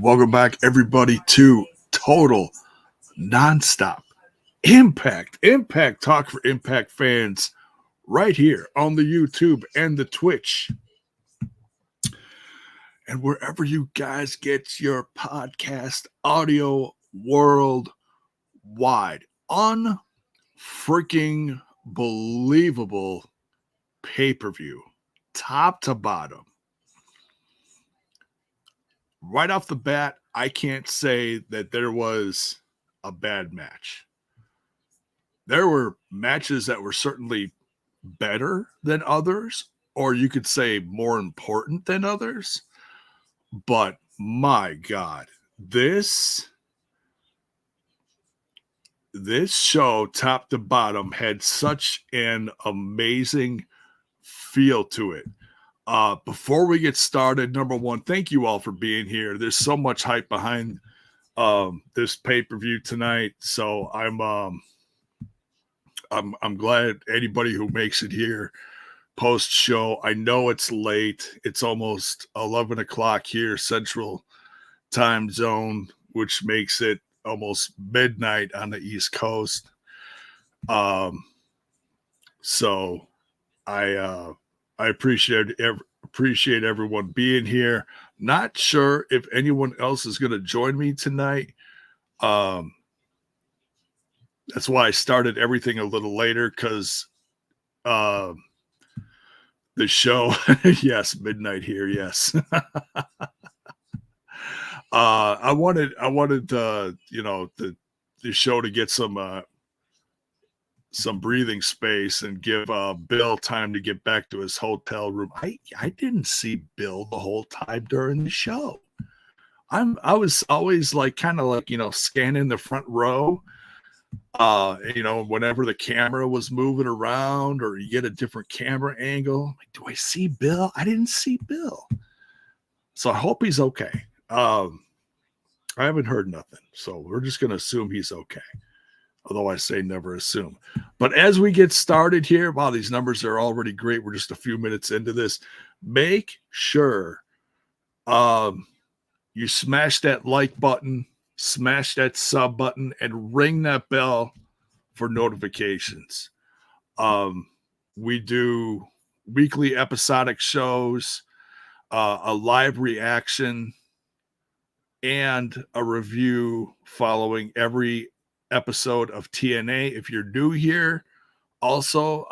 Welcome back, everybody, to Total Nonstop Impact Talk for Impact fans right here on the YouTube and the Twitch. And wherever you guys get your podcast audio worldwide. Unfreaking believable pay-per-view, top to bottom. Right off the bat, I can't say that there was a bad match. There were matches that were certainly better than others, or you could say more important than others. But my God, this show, top to bottom, had such an amazing feel to it. Before we get started, number one, thank you all for being here. There's so much hype behind this pay-per-view tonight, so I'm glad anybody who makes it here post show. I know it's late. It's almost 11 o'clock here, Central Time Zone, which makes it almost midnight on the East Coast. So I appreciate everyone being here. Not sure if anyone else is going to join me tonight. That's why I started everything a little later, because the show, yes, midnight here, yes. I wanted the show to get some breathing space and give Bill time to get back to his hotel room. I didn't see Bill the whole time during the show. I was always kind of scanning the front row. Whenever the camera was moving around or you get a different camera angle, do I see Bill? I didn't see Bill. So I hope he's okay. I haven't heard nothing, so we're just going to assume he's okay. Although I say never assume. But as we get started here, wow, these numbers are already great. We're just a few minutes into this. Make sure you smash that like button, smash that sub button, and ring that bell for notifications. We do weekly episodic shows, a live reaction, and a review following every episode of TNA. If you're new here, also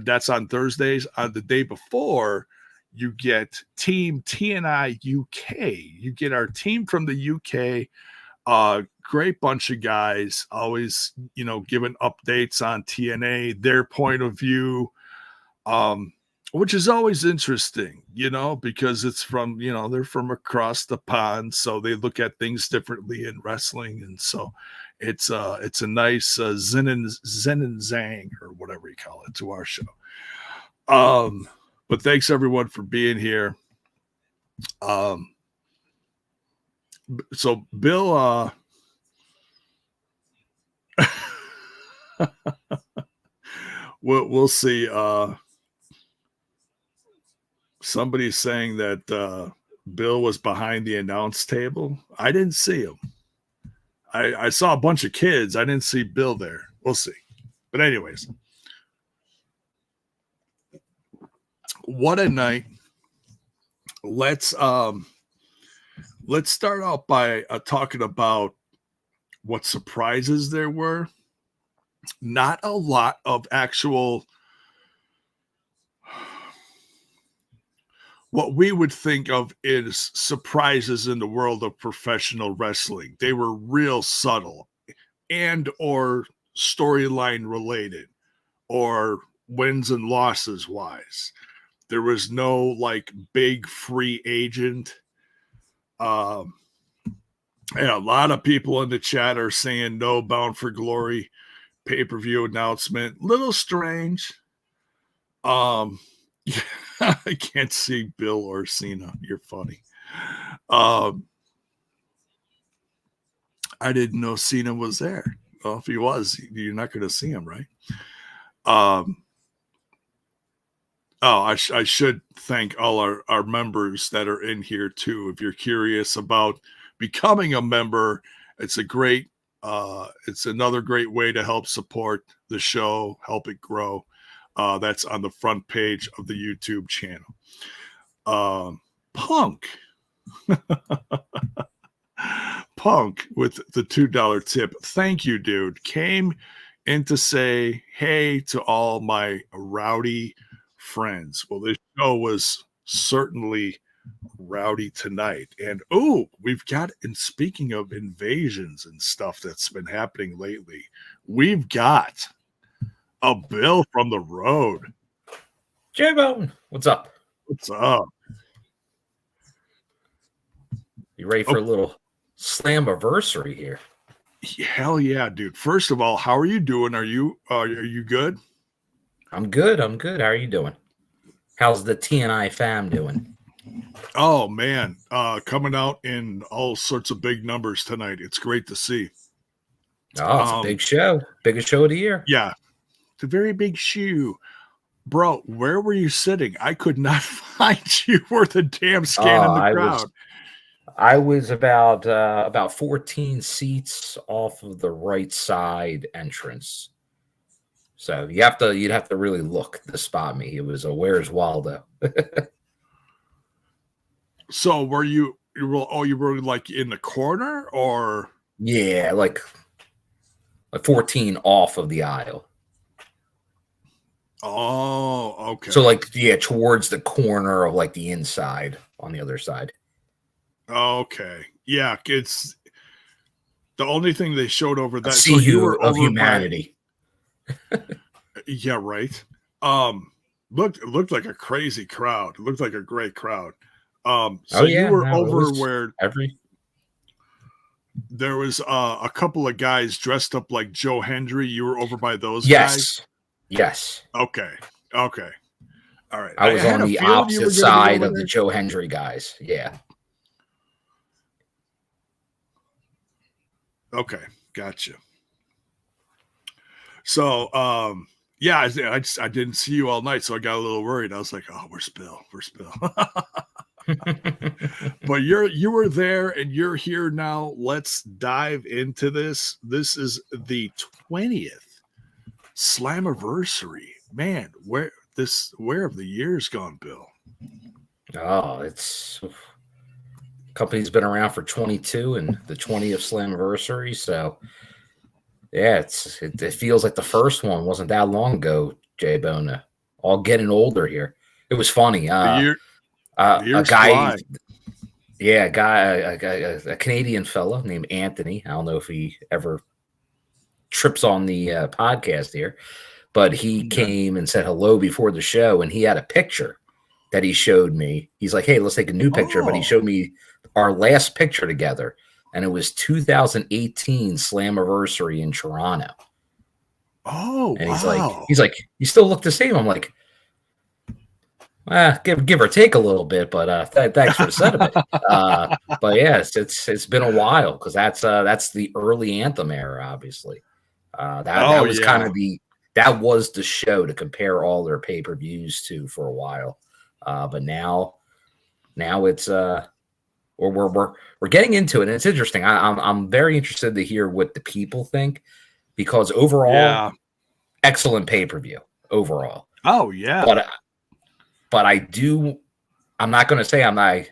that's on Thursdays. On the day before, you get Team TNI UK. You get our team from the UK. Great bunch of guys, always giving updates on TNA, their point of view, which is always interesting, because it's from they're from across the pond, so they look at things differently in wrestling, and so it's a nice zen and zang, or whatever you call it, to our show. But thanks everyone for being here. So Bill, we'll see. Somebody's saying that Bill was behind the announce table. I didn't see him. I saw a bunch of kids. I didn't see Bill there. We'll see. But anyways, what a night. Let's start out by talking about what surprises there were. Not a lot of actual what we would think of is surprises in the world of professional wrestling. They were real subtle and or storyline related or wins and losses wise. There was no big free agent. And a lot of people in the chat are saying no Bound for Glory pay-per-view announcement. Little strange. I can't see Bill or Cena. You're funny. I didn't know Cena was there. Well, if he was, you're not going to see him, right? I should thank all our members that are in here too. If you're curious about becoming a member. It's it's another great way to help support the show, help it grow. That's on the front page of the YouTube channel. Punk with the $2 tip. Thank you, dude. Came in to say hey to all my rowdy friends. Well, this show was certainly rowdy tonight. And we've got, and speaking of invasions and stuff that's been happening lately, we've got a Bill from the road. J-Bone, what's up? What's up? You ready for a little Slammiversary here? Hell yeah, dude. First of all, how are you doing? Are you good? I'm good. How are you doing? How's the TNI fam doing? Oh man, coming out in all sorts of big numbers tonight. It's great to see. Oh, it's a big show. Biggest show of the year. Yeah. It's a very big shoe. Bro, where were you sitting? I could not find you worth a damn scan in the crowd. I was about 14 seats off of the right side entrance. So you'd have to really look to spot me. It was a Where's Waldo? So you were like in the corner or? Yeah, like 14 off of the aisle. Oh, okay. So towards the corner of like the inside on the other side. Okay. Yeah, it's the only thing they showed over that. So you were of humanity. Yeah, right. Looked like a crazy crowd. It looked like a great crowd. You were over where there was a couple of guys dressed up like Joe Hendry. You were over by those guys? Yes. Okay. All right. I was on the opposite side of the Joe Hendry guys. Yeah. Okay, gotcha. So, I didn't see you all night, so I got a little worried. I was like, "Oh, where's Bill? But you were there, and you're here now. Let's dive into this. This is the 20th Slammiversary. Man, where have the years gone, Bill? Oh, company's been around for 22 and the 20th Slammiversary. So yeah, it feels like the first one wasn't that long ago, J-Bone. All getting older here. It was funny. A guy, a Canadian fella named Anthony. I don't know if he ever trips on the podcast here, but he came and said hello before the show, and he had a picture that he showed me. He's like, "Hey, let's take a new picture." But he showed me our last picture together, and it was 2018 Slammiversary in Toronto. Oh, and he's like, "You still look the same." I'm like, give or take a little bit, but thanks for the sentiment. But yeah, it's been a while because that's the early Anthem era, obviously. That was kind of that was the show to compare all their pay-per-views to for a while. But now it's we're getting into it, and it's interesting. I'm very interested to hear what the people think, because overall, excellent pay-per-view overall. Oh yeah, but I'm not going to say I'm not,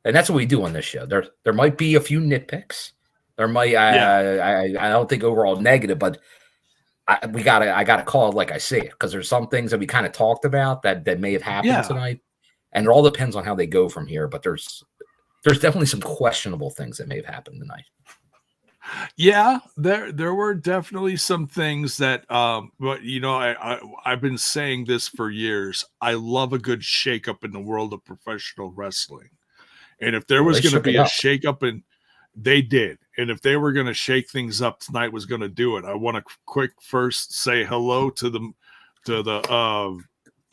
and that's what we do on this show. There might be a few nitpicks. There might I don't think overall negative, but I gotta call it like I see it, because there's some things that we kind of talked about that may have happened tonight, and it all depends on how they go from here. But there's definitely some questionable things that may have happened tonight. Yeah, there were definitely some things that, but I've been saying this for years. I love a good shakeup in the world of professional wrestling, and if there was going to be a shakeup, and they did, and if they were going to shake things up, tonight was going to do it. I want to quick first say hello to the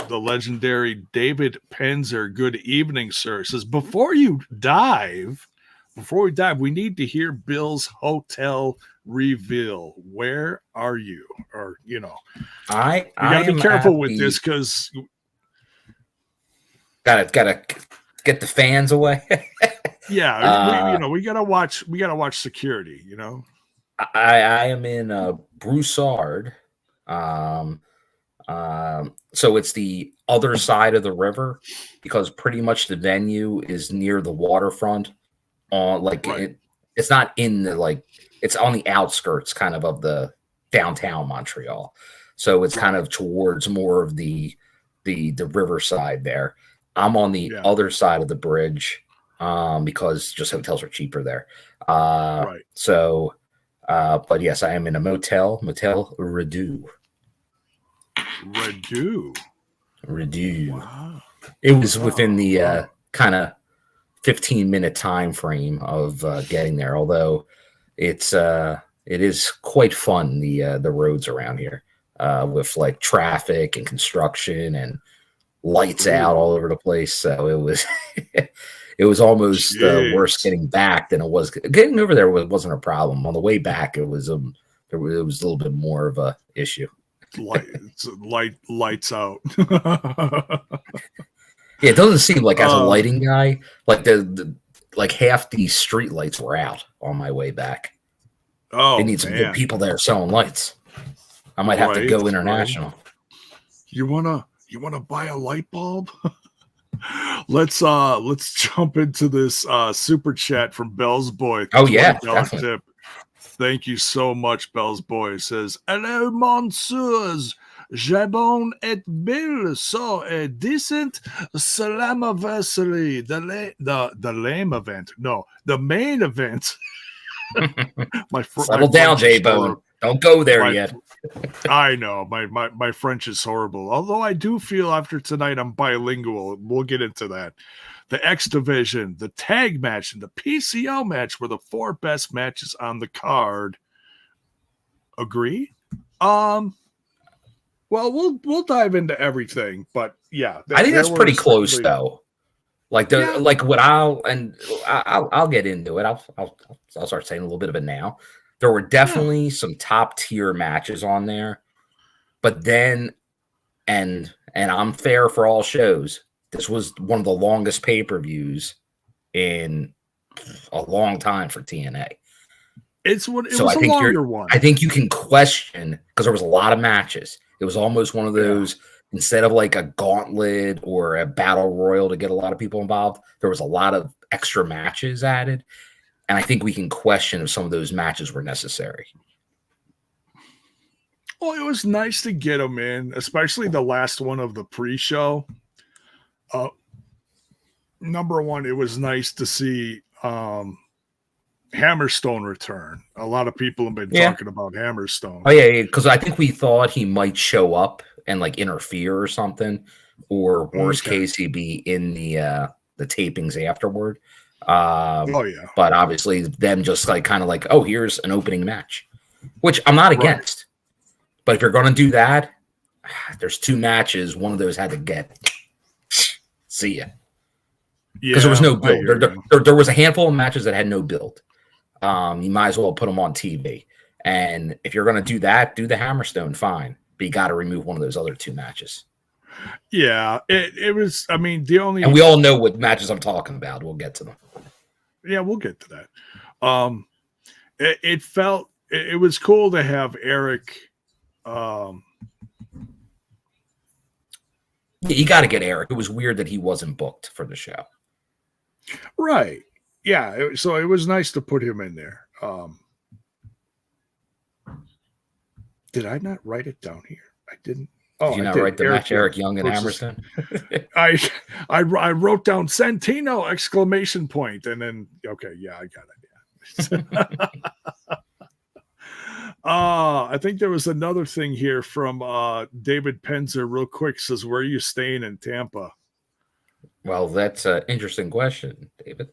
legendary David Penzer. Good evening, sir. It says, before we dive, we need to hear Bill's hotel reveal. Where are you? Or, you gotta be careful with this, because gotta get the fans away. Yeah, we gotta watch. We gotta watch security. I am in Broussard. So it's the other side of the river because pretty much the venue is near the waterfront. It's not in the it's on the outskirts kind of the downtown Montreal. So it's kind of towards more of the riverside there. I'm on the other side of the bridge because just hotels are cheaper there. So, but yes, I am in a Motel Redou. Redou. Wow. It was within the kind of 15-minute time frame of getting there. Although it is quite fun the roads around here with like traffic and construction and lights out all over the place. So it was it was almost worse getting back than it was getting over there. Wasn't a problem. On the way back, it was a little bit more of a issue. Lights out. Yeah, it doesn't seem like as a lighting guy, like the half the street lights were out on my way back. Oh, they need some good people there selling lights. I might have to go international. Right. You wanna buy a light bulb? Let's jump into this super chat from Bell's Boy. Oh yeah, definitely. Thank you so much, Bell's Boy. Says, hello, Monsieurs. Jabon et Bill saw a decent Slammiversary. The lame event. No, the main event. Settle down, J-Bone. Don't go there yet. I know. My French is horrible. Although I do feel after tonight I'm bilingual. We'll get into that. The X Division, the tag match, and the PCO match were the 4 best matches on the card. Agree? Well, we'll dive into everything, but yeah, I think that's pretty close though. I'll get into it. I'll start saying a little bit of it now. There were definitely some top tier matches on there, but then, and I'm fair for all shows. This was one of the longest pay-per-views in a long time for TNA. It was a longer one. I think you can question because there was a lot of matches. It was almost one of those, instead of like a gauntlet or a battle royal to get a lot of people involved, there was a lot of extra matches added. And I think we can question if some of those matches were necessary. Well, it was nice to get them in, especially the last one of the pre-show. Number one, it was nice to see Hammerstone return. A lot of people have been talking about Hammerstone. Oh yeah, because I think we thought he might show up and like interfere or something, or worst case, he'd be in the tapings afterward. But obviously, them just oh, here's an opening match, which I'm not against. But if you're going to do that, there's 2 matches. One of those had to get. See ya. Because there was no build. There was a handful of matches that had no build. You might as well put them on TV. And if you're going to do that, do the Hammerstone, fine. But you got to remove one of those other 2 matches. Yeah, it was. I mean, the only. And we all know what matches I'm talking about. We'll get to them. Yeah, we'll get to that. It was cool to have Eric. You got to get Eric. It was weird that he wasn't booked for the show. Right. Yeah. So it was nice to put him in there. Did I not write it down here? I didn't. Oh, did you not write the match Eric Young and Hammerstone? I wrote down Santino ! And then I got it. Yeah. I think there was another thing here from David Penzer real quick. Says, where are you staying in Tampa? Well, that's an interesting question, David.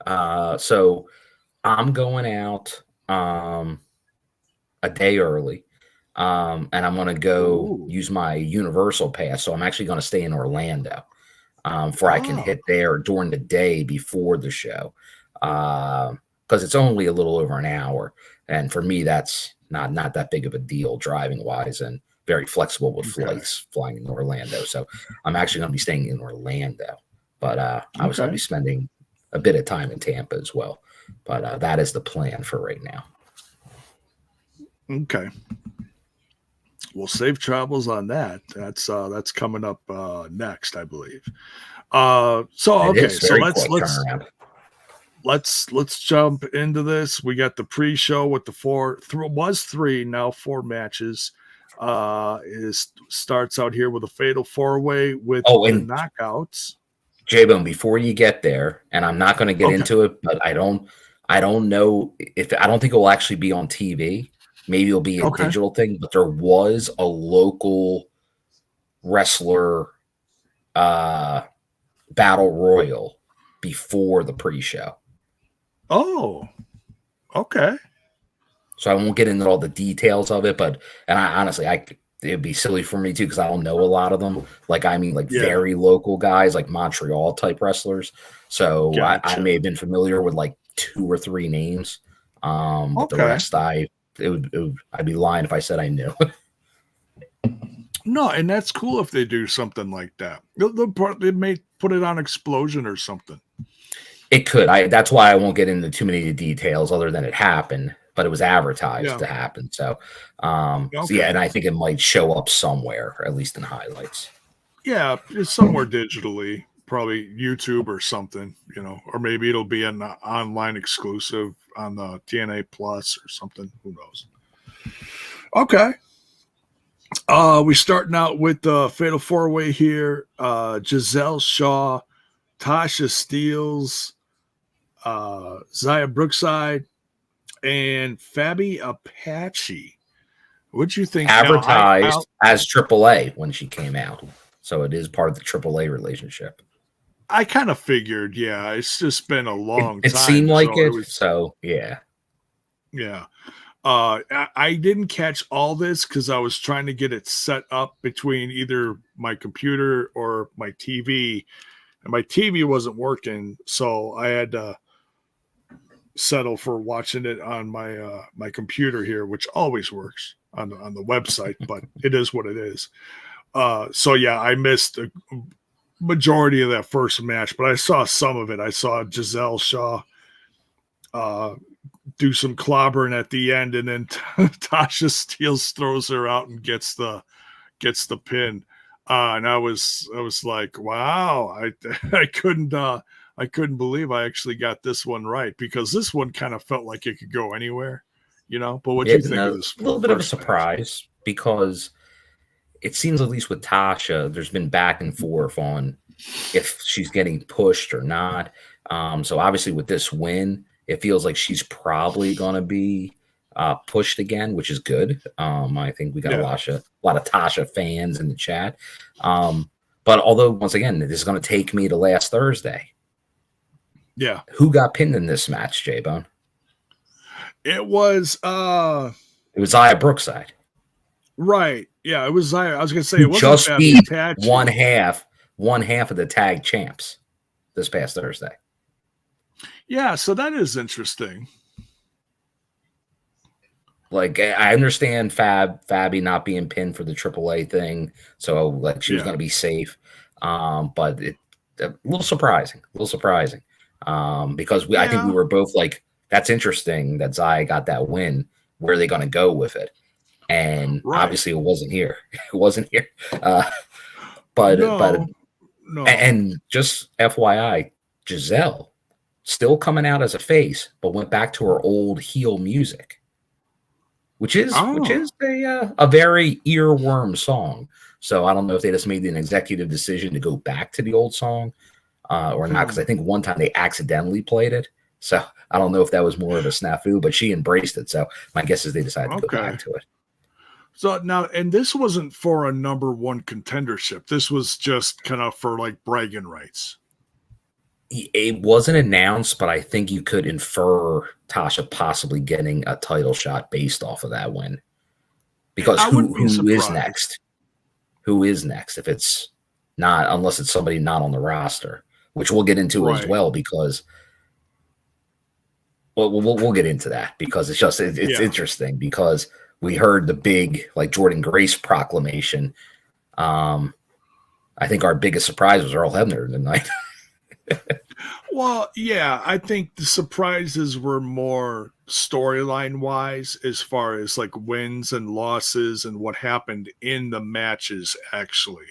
So I'm going out a day early. And I'm going to go use my Universal Pass. So I'm actually going to stay in Orlando for I can hit there during the day before the show. Because it's only a little over an hour. And for me, that's not that big of a deal driving wise, and very flexible with flights flying in Orlando. So I'm actually going to be staying in Orlando. But I was going to be spending a bit of time in Tampa as well. But that is the plan for right now. Okay. Well, safe travels on that. That's coming up next, I believe. So let's jump into this. We got the pre-show with the three now 4 matches. Starts out here with a fatal 4-way with the knockouts. J-Bone, before you get there, and I'm not going to get into it, but I don't know if I don't think it will actually be on TV. Maybe it'll be a digital thing, but there was a local wrestler battle royal before the pre-show. Oh, okay. So I won't get into all the details of it, and I honestly, it'd be silly for me too because I don't know a lot of them. Very local guys, like Montreal type wrestlers. So gotcha. I may have been familiar with like 2 or 3 names. But the rest, I'd be lying if I said I knew. No, and that's cool if they do something like that. They may put it on Explosion or something. It could. That's why I won't get into too many details other than it happened. But it was advertised to happen. So, and I think it might show up somewhere, at least in highlights. Yeah, it's somewhere digitally, probably YouTube or something, or maybe it'll be an online exclusive on the TNA Plus or something. Who knows? Okay. We're starting out with the Fatal 4-Way here. Gisele Shaw, Tasha Steelz, Zaya Brookside, and Faby Apache. What'd you think? Advertised as AAA when she came out. So it is part of the AAA relationship. I kind of figured, it's just been a long time. It seemed like yeah. Yeah. I didn't catch all this because I was trying to get it set up between either my computer or my TV. And my TV wasn't working, so I had to settle for watching it on my computer here, which always works on the website, but it is what it is. I missed a majority of that first match, but I saw some of it. I saw Gisele Shaw do some clobbering at the end, and then Tasha Steelz throws her out and gets the pin. And I was like, wow, I couldn't believe I actually got this one right, because this one kind of felt like it could go anywhere, But what do you think of this? A little bit of a surprise because it seems, at least with Tasha, there's been back and forth on if she's getting pushed or not. So obviously with this win, it feels like she's probably going to be pushed again, which is good. I think we got a lot of Tasha fans in the chat. But although, once again, this is going to take me to last Thursday. Yeah. Who got pinned in this match, J-Bone? It was Zaya Brookside. Right. Yeah, it was Zaya. I was going to say it wasn't just beat one half of the tag champs this past Thursday. Yeah, so that is interesting. Like, I understand Faby not being pinned for the AAA thing, so like she was going to be safe. But a little surprising. Because I think we were both like, that's interesting that Zaya got that win. Where are they going to go with it? And obviously it wasn't here. And just FYI, Gisele still coming out as a face, but went back to her old heel music, which is a very earworm song. So I don't know if they just made an executive decision to go back to the old song or not, because I think one time they accidentally played it. So I don't know if that was more of a snafu, but she embraced it. So my guess is they decided to go back to it. So now, and this wasn't for a number 1 contendership. This was just kind of for like bragging rights. It wasn't announced, but I think you could infer Tasha possibly getting a title shot based off of that win. Because who is next? Who is next? If it's not, unless it's somebody not on the roster, which we'll get into as well, because we'll get into that, because it's interesting, because we heard the big like Jordan Grace proclamation. I think our biggest surprise was Earl Hebner tonight. Well, yeah, I think the surprises were more storyline wise as far as like wins and losses and what happened in the matches actually.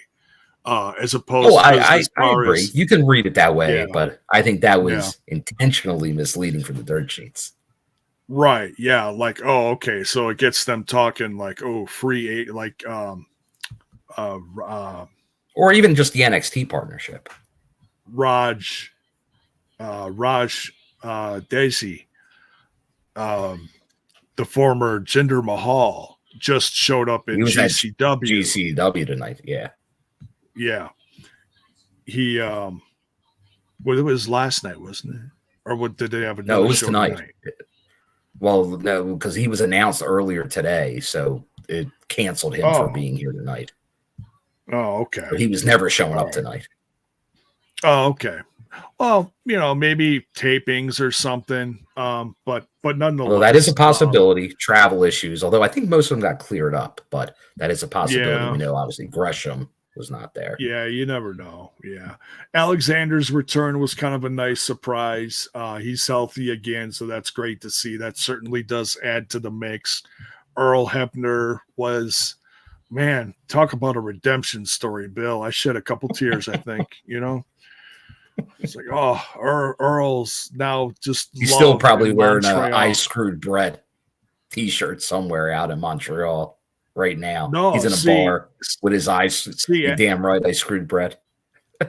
As opposed Oh, to I as far agree. as You can read it that way, yeah, but I think that yeah. was intentionally misleading for the dirt sheets. Right. Yeah. Like, oh, okay. So it gets them talking like, oh, free eight, like, uh, uh, Or even just the NXT partnership. Raj, Desi, the former Jinder Mahal just showed up in He was at GCW. GCW tonight. Yeah. Yeah. He, well, it was last night, wasn't it? Or what did they have No, another it was show tonight. tonight? Well, no, because he was announced earlier today, so it canceled him for being here tonight. Oh, okay. But he was never showing up right. tonight. Oh, okay. Well, maybe tapings or something. But nonetheless. Well, that is a possibility. Travel issues, although I think most of them got cleared up, but that is a possibility. Yeah. We know obviously Gresham was not there. Yeah, you never know. Yeah. Alexander's return was kind of a nice surprise. He's healthy again, so that's great to see. That certainly does add to the mix. Earl Hebner was, man, talk about a redemption story, Bill. I shed a couple tears, I think, It's like, oh, Earl's now just He's still probably wearing Montreal. an I Screwed Bread t-shirt somewhere out in Montreal right now. No, he's in a bar with his eyes. You're damn right, I screwed Bread.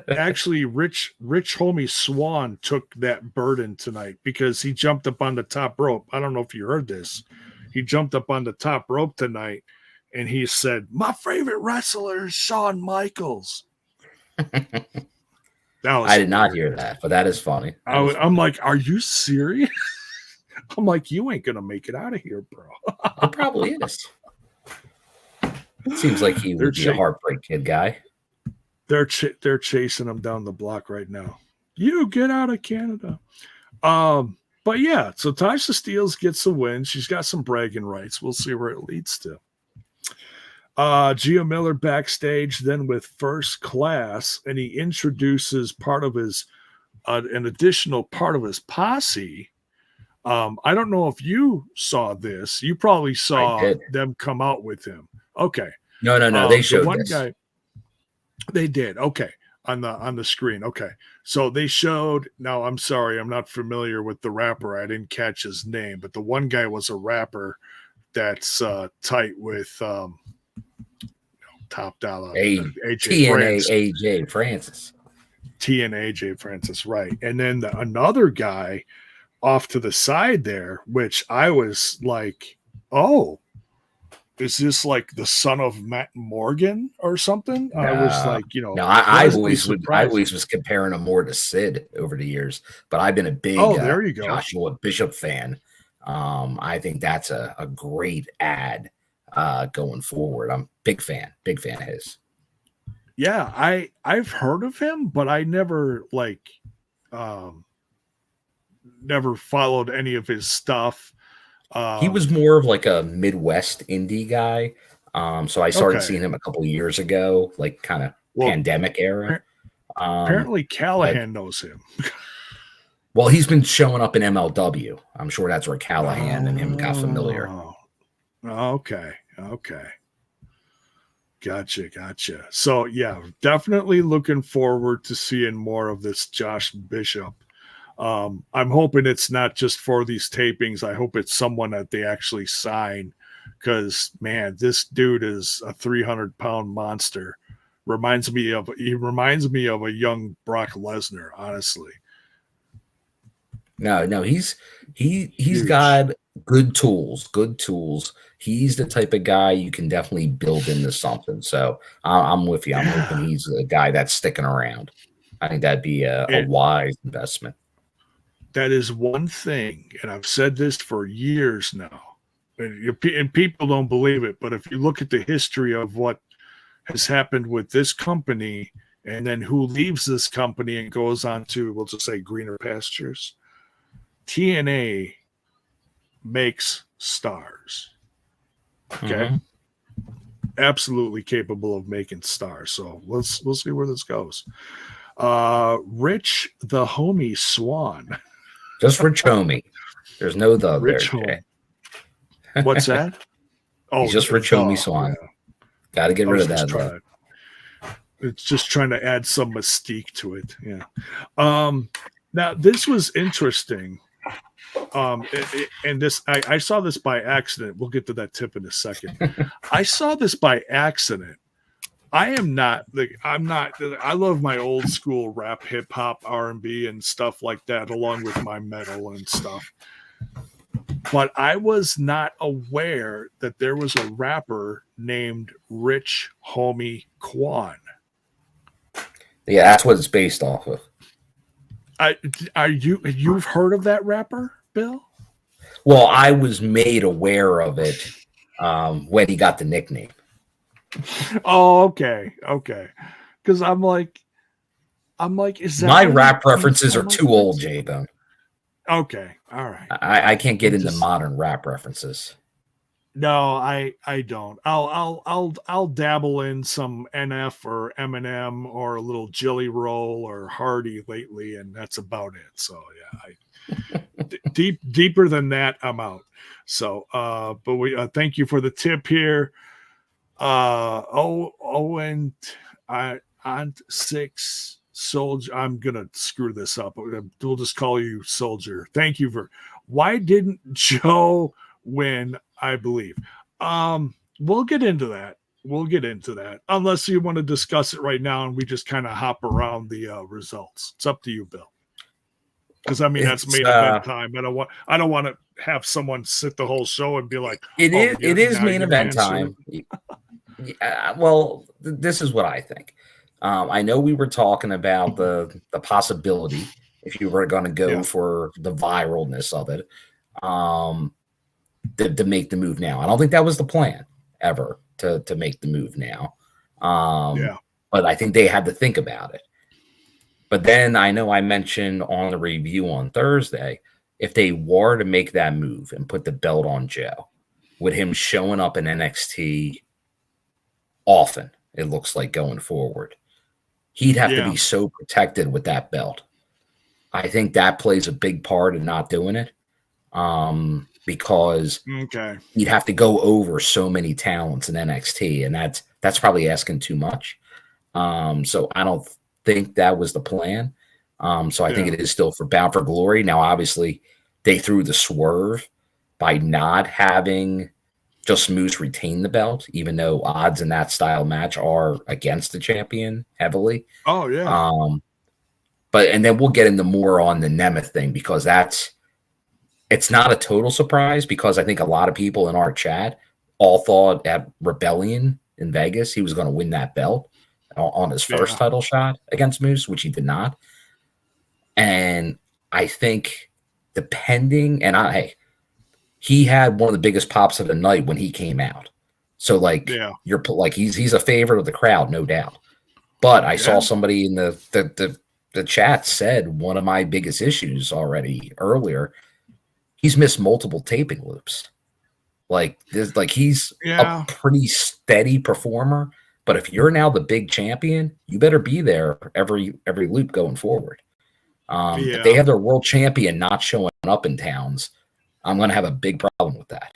Actually, rich homie Swann took that burden tonight because he jumped up on the top rope. I don't know if you heard this. He jumped up on the top rope tonight and he said, "My favorite wrestler is Shawn Michaels." I did not hear that, but that is funny. I'm like, are you serious? I'm like, you ain't gonna make it out of here, bro. It probably is. Seems like he would be a Heartbreak Kid guy. They're chasing him down the block right now. You get out of Canada. But yeah, so Tasha Steelz gets a win. She's got some bragging rights. We'll see where it leads to. Gio Miller backstage then with First Class, and he introduces part of his an additional part of his posse. I don't know if you saw this. You probably saw them come out with him. Okay. No. They showed one this. guy. They did. Okay. On the screen. Okay. So they showed. Now, I'm sorry. I'm not familiar with the rapper. I didn't catch his name, but the one guy was a rapper that's tight with Top Dollar. AJ Francis. AJ Francis, right. And then another guy off to the side there, which I was like, oh, is this like the son of Matt Morgan or something? I was like, no, I always was comparing him more to Sid over the years, but I've been a big there you go. Joshua Bishop fan. I think that's a great ad going forward. I'm big fan of his. Yeah, I've heard of him, but I never never followed any of his stuff. He was more of like a Midwest indie guy. So I started seeing him a couple of years ago, like kind of pandemic era. Apparently Callahan knows him. Well, he's been showing up in MLW. I'm sure that's where Callahan and him got familiar. Okay. Gotcha. So yeah, definitely looking forward to seeing more of this Josh Bishop. I'm hoping it's not just for these tapings. I hope it's someone that they actually sign because, man, this dude is a 300-pound monster. He reminds me of a young Brock Lesnar, honestly. No, he's got good tools. He's the type of guy you can definitely build into something. So I'm with you. I'm hoping he's a guy that's sticking around. I think that'd be a wise investment. That is one thing, and I've said this for years now, and people don't believe it, but if you look at the history of what has happened with this company and then who leaves this company and goes on to, we'll just say, greener pastures, TNA makes stars. Okay? Absolutely capable of making stars. So we'll see where this goes. Rich the homie Swann. Just Rich Homie. There's no the Rich there, Jay. What's that? Oh, he's just Rich Homie Swann. Yeah. Got to get rid of that. It's just trying to add some mystique to it. Yeah. Now this was interesting. And this I saw this by accident. We'll get to that tip in a second. I saw this by accident. I love my old school rap, hip hop, R&B and stuff like that, along with my metal and stuff. But I was not aware that there was a rapper named Rich Homie Quan. Yeah, that's what it's based off of. You've heard of that rapper, Bill? Well, I was made aware of it when he got the nickname. Oh, okay. Because I'm like, is that my rap references are too old, J-Bone? Okay, all right. I can't get into modern rap references. No, I don't. I'll dabble in some NF or Eminem or a little Jelly Roll or Hardy lately, and that's about it. So yeah, deeper than that, I'm out. So, but we thank you for the tip here. And on 6 Soldier. I'm gonna screw this up. We'll just call you Soldier. Thank you for. Why didn't Joe win? I believe. We'll get into that. Unless you want to discuss it right now, and we just kind of hop around the results. It's up to you, Bill. Because I mean that's main event time. I don't want to have someone sit the whole show and be like, it is main event time. Well, this is what I think. I know we were talking about the possibility, if you were going to go for the viralness of it, to make the move now. I don't think that was the plan ever to make the move now. But I think they had to think about it. But then I know I mentioned on the review on Thursday, if they were to make that move and put the belt on Joe, with him showing up in NXT often, it looks like going forward, he'd have to be so protected with that belt. I think that plays a big part in not doing it, because he'd have to go over so many talents in NXT, and that's probably asking too much. So I don't think that was the plan. So I think it is still for Bound for Glory. Now, obviously, they threw the swerve by not having just Moose retain the belt, even though odds in that style match are against the champion heavily. Oh, yeah. And then we'll get into more on the Nemeth thing, because it's not a total surprise, because I think a lot of people in our chat all thought at Rebellion in Vegas he was going to win that belt on his first title shot against Moose, which he did not. And I think he had one of the biggest pops of the night when he came out. So you're like, he's a favorite of the crowd, no doubt. But I saw somebody in the chat said one of my biggest issues already earlier, he's missed multiple taping loops. He's a pretty steady performer. But if you're now the big champion, you better be there every loop going forward. If they have their world champion not showing up in towns, I'm going to have a big problem with that.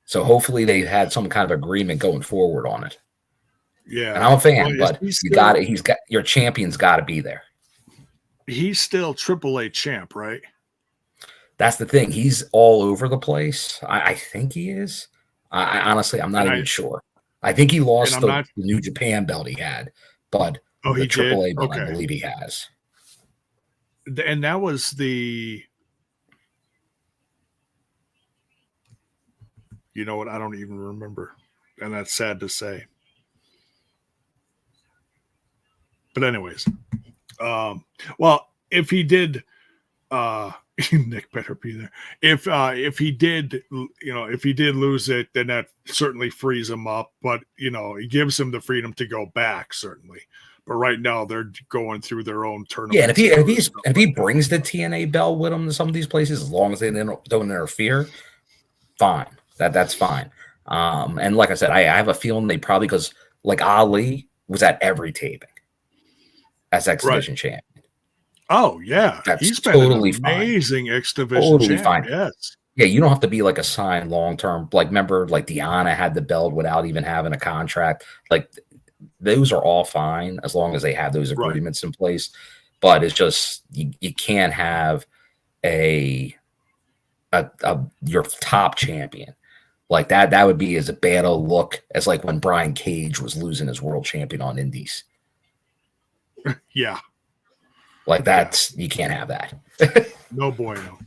So hopefully they had some kind of agreement going forward on it. Yeah, and I'm a fan, but your champion's got to be there. He's still AAA champ, right? That's the thing. He's all over the place. I think he is. I honestly, I'm not even sure. I think he lost the New Japan belt he had, but the AAA belt, I believe he has. And that was the. You know what? I don't even remember. And that's sad to say. But anyways. Well, if he did, Nick better be there. If he did, if he did lose it, then that certainly frees him up. But, it gives him the freedom to go back, certainly. But right now they're going through their own tournament. Yeah, and if he brings the TNA belt with him to some of these places, as long as they don't interfere, fine. That's fine. And like I said, I have a feeling they probably, because like Ali was at every taping. as X Division champion. Oh yeah, That's been totally an amazing fine. X Division champ. Yes. Yeah, you don't have to be like a signed long term. Like, remember, like Deanna had the belt without even having a contract. Like, those are all fine as long as they have those agreements in place. But it's just you can't have a your top champion like that. That would be as a bad a look as like when Brian Cage was losing his world champion on Indies. Yeah, like that's you can't have that. No bueno.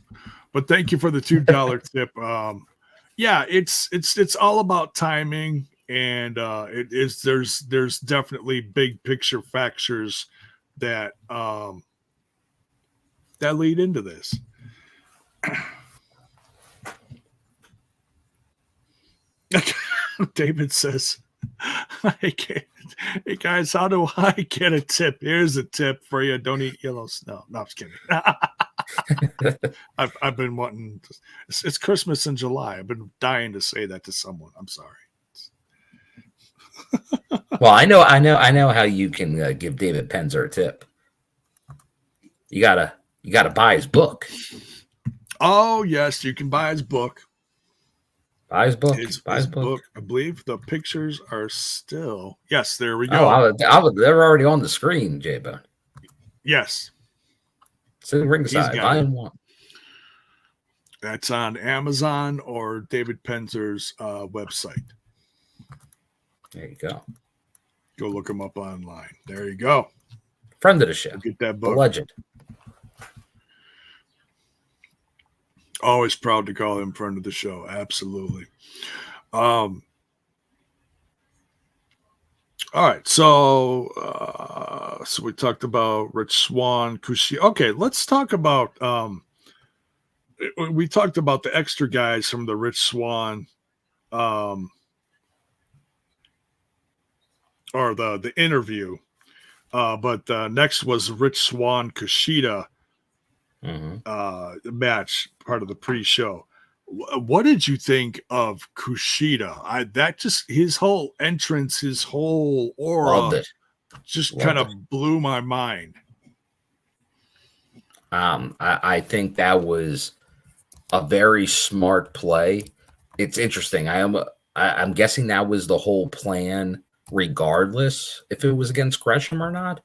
But thank you for the $2 tip. Yeah, it's all about timing, and it is there's definitely big picture factors that that lead into this. David says, hey guys, how do I get a tip? Here's a tip for you. Don't eat yellow snow. No, I'm just kidding. I've been wanting to, it's Christmas in July. I've been dying to say that to someone. I'm sorry. Well, I know how you can give David Penzer a tip. You gotta buy his book. Oh yes, you can buy his book. Buy his book. Buy his book. I believe the pictures are still. Yes, there we go. They're already on the screen, J-Bone. Yes. So ringside, volume 1. That's on Amazon or David Penzer's website. There you go. Go look him up online. There you go. Friend of the show. Get that book. The legend. Always proud to call him friend of the show. Absolutely. All right. So we talked about Rich Swann, Kushida. Okay, let's talk about we talked about the extra guys from the Rich Swann or the interview. But next was Rich Swann Kushida match, part of the pre-show. What did you think of Kushida? That just his whole entrance, his whole aura, just kind of blew my mind. I think that was a very smart play. It's interesting. I'm guessing that was the whole plan, regardless if it was against Gresham or not.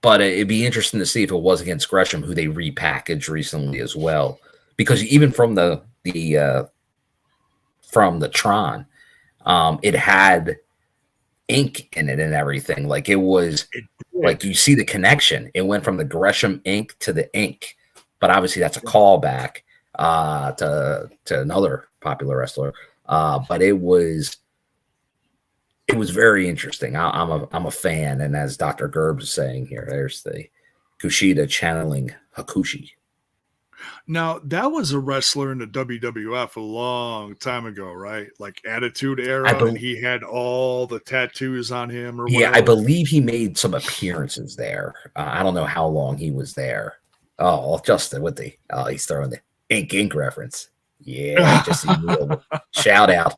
But it'd be interesting to see if it was against Gresham, who they repackaged recently as well. Because even from the Tron, it had ink in it and everything. Like it was like you see the connection. It went from the Gresham ink to the ink. But obviously that's a callback to another popular wrestler. But it was very interesting. I'm a fan, and as Dr. Gerbs is saying here, there's the Kushida channeling Hakushi. Now that was a wrestler in the WWF a long time ago, right? Like Attitude Era, and he had all the tattoos on him. Or whatever. I believe he made some appearances there. I don't know how long he was there. Oh, Justin with the he's throwing the ink reference. Yeah, just shout out.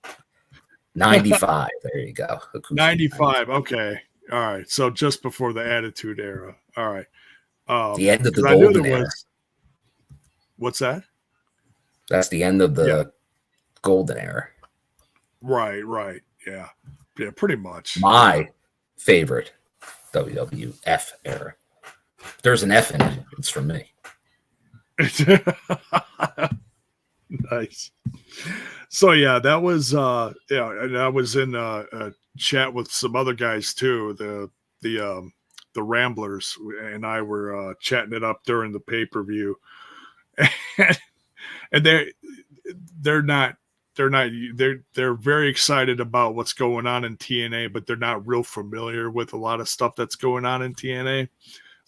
95. There you go. Hakushi, 95. Okay. All right. So just before the Attitude Era. All right. The end of the golden era. What's that? That's the end of the golden era. Right. Yeah. Yeah, pretty much. My favorite WWF era. If there's an F in it, it's from me. Nice. So yeah, that was and I was in a chat with some other guys too. The Ramblers and I were chatting it up during the pay-per-view. And they're very excited about what's going on in TNA, but they're not real familiar with a lot of stuff that's going on in TNA.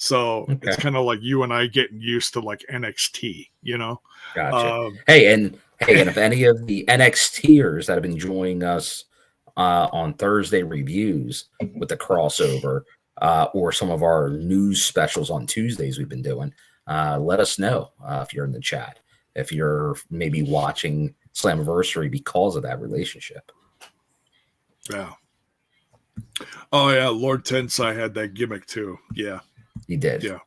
So it's kind of like you and I getting used to like NXT, you know? Gotcha. And if any of the NXTers that have been joining us on Thursday reviews with the crossover or some of our news specials on Tuesdays we've been doing, let us know if you're in the chat, if you're maybe watching Slammiversary because of that relationship. Yeah. Oh yeah, Lord Tensai had that gimmick too. Yeah, He did. Yeah,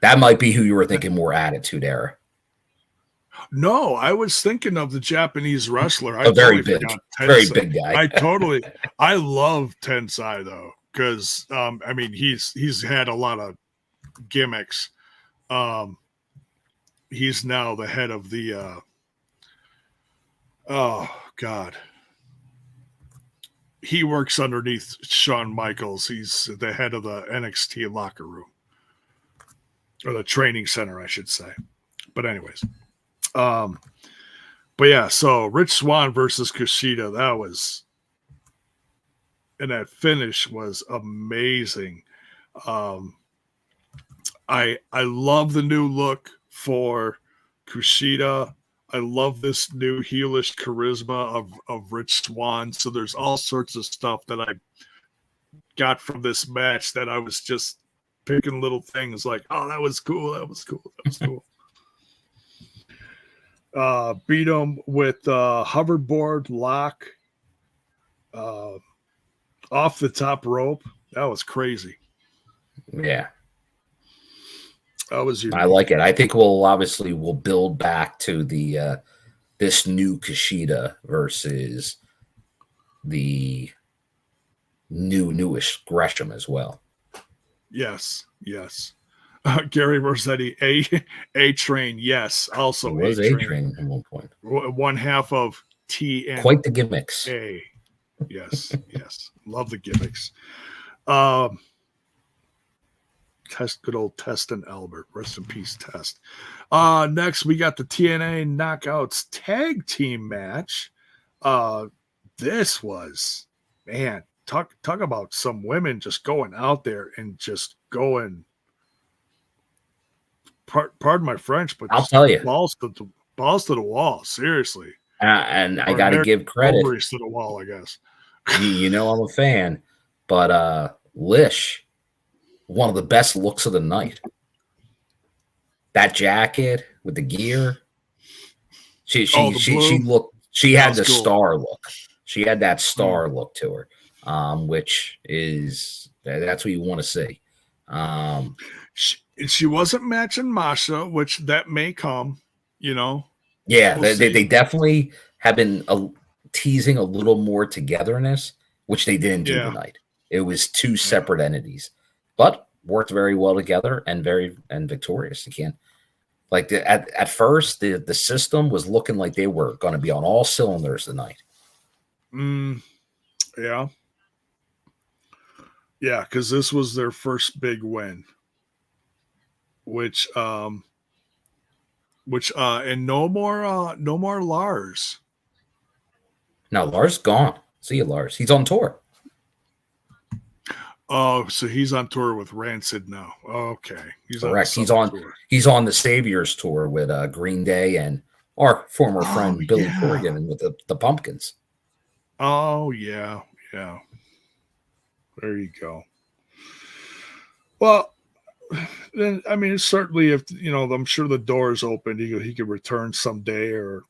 that might be who you were thinking more Attitude Era. No, I was thinking of the Japanese wrestler. I very totally big, forgot very big guy. I love Tensai though, because I mean he's had a lot of gimmicks. He's now the head of the oh God. He works underneath Shawn Michaels. He's the head of the NXT locker room. Or the training center, I should say. But anyways. But yeah, so Rich Swann versus Kushida, and that finish was amazing. I love the new look for Kushida. I love this new heelish charisma of Rich Swann. So there's all sorts of stuff that I got from this match that I was just picking little things like, oh, that was cool. That was cool. That was cool. Beat him with hoverboard lock off the top rope. That was crazy. Yeah. That was unique. I like it. I think we'll build back to the this new Kushida versus the newish Gresham as well. Yes. Gary Rossetti, A Train, yes. Also, it was A Train at one point. One half of TNA. Quite the gimmicks. Yes. Love the gimmicks. Good old Test and Albert. Rest in peace, Test. Next, we got the TNA Knockouts tag team match. This was, man, talk about some women just going out there and just going. Pardon my French, but I'll tell you, balls to the wall. Seriously, and I got to give credit. Ovaries to the wall, I guess. You know I'm a fan, but Lish, one of the best looks of the night. That jacket with the gear. She looked. She had the cool star look. She had that star look to her, which is that's what you want to see. She wasn't matching Masha, which that may come, Yeah, they definitely have been teasing a little more togetherness, which they didn't do tonight. It was two separate entities, but worked very well together and victorious again. Like at first, the system was looking like they were going to be on all cylinders tonight. Yeah, because this was their first big win. Which and no more Lars. No, Lars gone. See you, Lars. He's on tour. Oh, so he's on tour with Rancid now. Okay, correct. He's on the Saviors tour with Green Day and our former friend Billy Corgan with the Pumpkins. Oh yeah. There you go. Well. Then I mean, certainly if I'm sure the door is open, he could return someday, or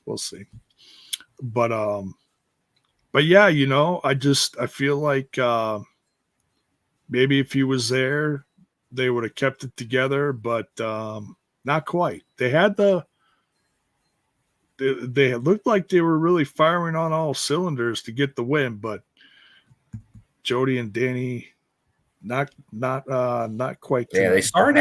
we'll see. But yeah, I feel like maybe if he was there, they would have kept it together, but not quite. They looked like they were really firing on all cylinders to get the win, but Jody and Dani. Not quite. Yeah, they started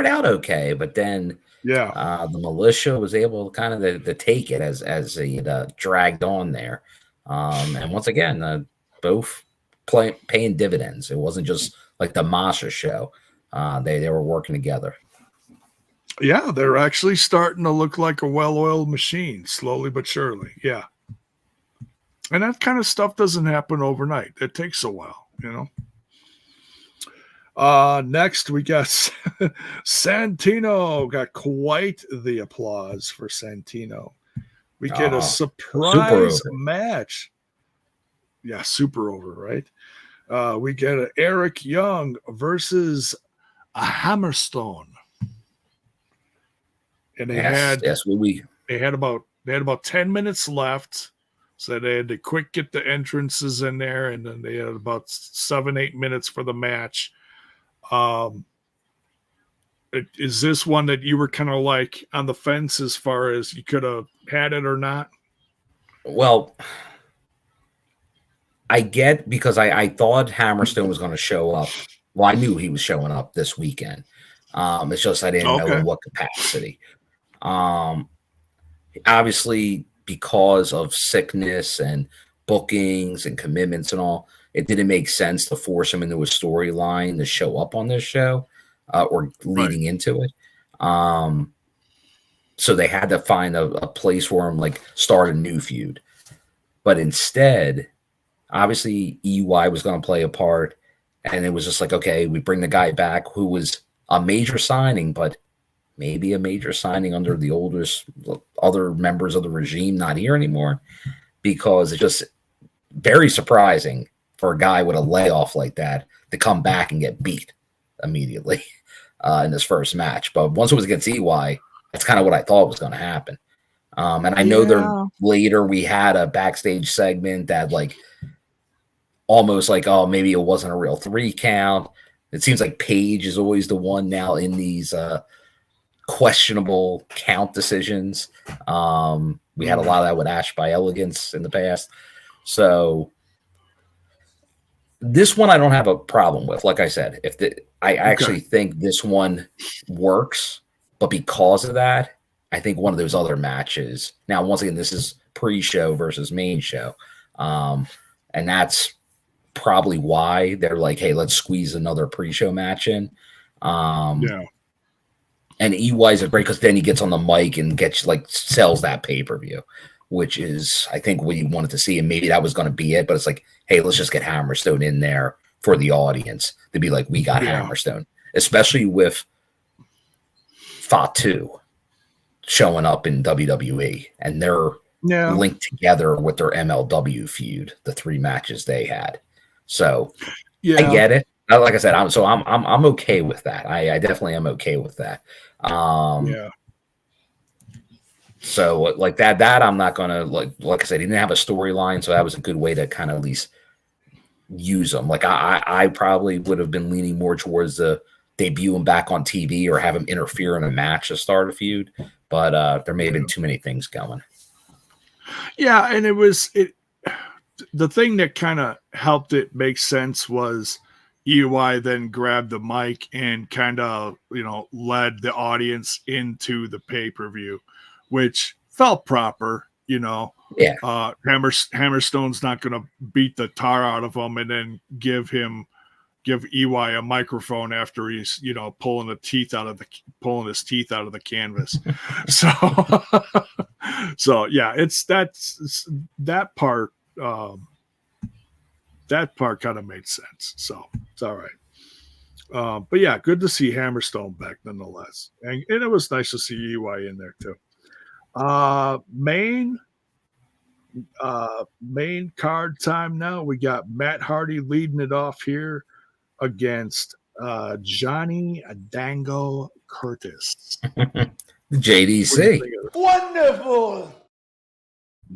out okay, but then the militia was able to kind of to take it as it dragged on there, and once again, both paying dividends. It wasn't just like the Masha show; they were working together. Yeah, they're actually starting to look like a well-oiled machine, slowly but surely. Yeah, and that kind of stuff doesn't happen overnight. It takes a while, Next, we got Santino. Got quite the applause for Santino. We get a surprise match. Yeah, super over, right? We get an Eric Young versus a Hammerstone. And they had about 10 minutes left So they had to quick get the entrances in there, and then they had about 7-8 minutes for the match. Is this one that you were kind of like on the fence as far as you could have had it or not? Well, I get, because I thought Hammerstone was going to show up. Well, I knew he was showing up this weekend. It's just I didn't know in what capacity. Obviously, because of sickness and bookings and commitments and all, it didn't make sense to force him into a storyline to show up on this show or leading into it. So they had to find a place for him, like start a new feud. But instead, obviously, EY was going to play a part. And it was just like, okay, we bring the guy back who was a major signing, but maybe a major signing under the oldest other members of the regime not here anymore, because it's just very surprising for a guy with a layoff like that to come back and get beat immediately in his first match. But once it was against EY, that's kind of what I thought was going to happen. And I know there later we had a backstage segment that like almost like, oh, maybe it wasn't a real 3 count. It seems like Paige is always the one now in these questionable count decisions. We had a lot of that with Ash by Elegance in the past. So this one I don't have a problem with. Like I said, I actually think this one works, but because of that, I think one of those other matches. Now, once again, this is pre-show versus main show, and that's probably why they're like, hey, let's squeeze another pre-show match in. And EY's a great, because then he gets on the mic and gets like sells that pay-per-view, which is I think what you wanted to see, and maybe that was going to be it. But it's like, hey, let's just get Hammerstone in there for the audience to be like, we got Hammerstone, especially with Fatu showing up in WWE, and they're linked together with their MLW feud, the 3 matches they had. So I get it. Like I said, I'm okay with that. I definitely am okay with that. So like that I'm not gonna like I said, he didn't have a storyline, so that was a good way to kind of at least use him. Like I probably would have been leaning more towards the debut him back on TV or have him interfere in a match to start a feud, but there may have been too many things going. Yeah, and the thing that kind of helped it make sense was EY then grabbed the mic and kind of, led the audience into the pay-per-view, which felt proper, Yeah. Hammerstone's not going to beat the tar out of him and then give EY a microphone after he's, pulling his teeth out of the canvas. So yeah, that part. That part kind of made sense, so it's all right. But yeah, good to see Hammerstone back nonetheless, and it was nice to see EY in there too. Main card time now. We got Matt Hardy leading it off here against Johnny Dango Curtis. JDC. Wonderful.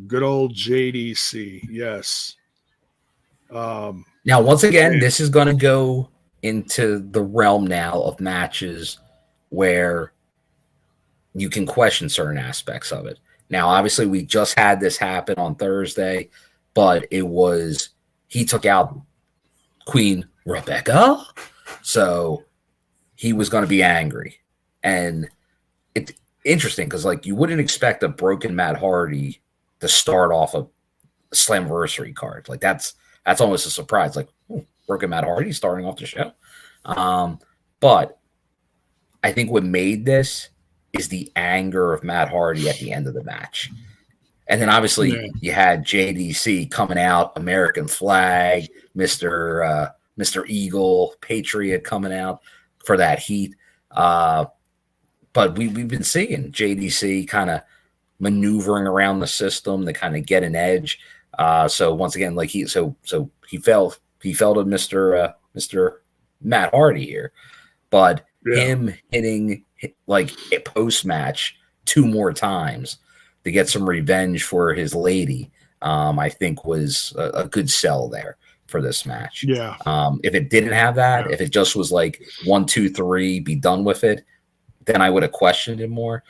Good old JDC, yes. Now, once again, this is going to go into the realm now of matches where you can question certain aspects of it. Now, obviously, we just had this happen on Thursday, but he took out Queen Rebecca, so he was going to be angry. And it's interesting because, like, you wouldn't expect a broken Matt Hardy to start off a Slammiversary card. Like, that's almost a surprise. Like, broken Matt Hardy starting off the show. But I think what made this is the anger of Matt Hardy at the end of the match. And then obviously you had JDC coming out, American flag, Mr. Eagle, Patriot coming out for that heat. But we've been seeing JDC kind of maneuvering around the system to kind of get an edge. So once again, like he fell to Mr. Matt Hardy here, but him hitting like a post match 2 more times to get some revenge for his lady I think was a good sell there for this match. Yeah. If it didn't have that, if it just was like 1, 2, 3, be done with it, then I would have questioned it more.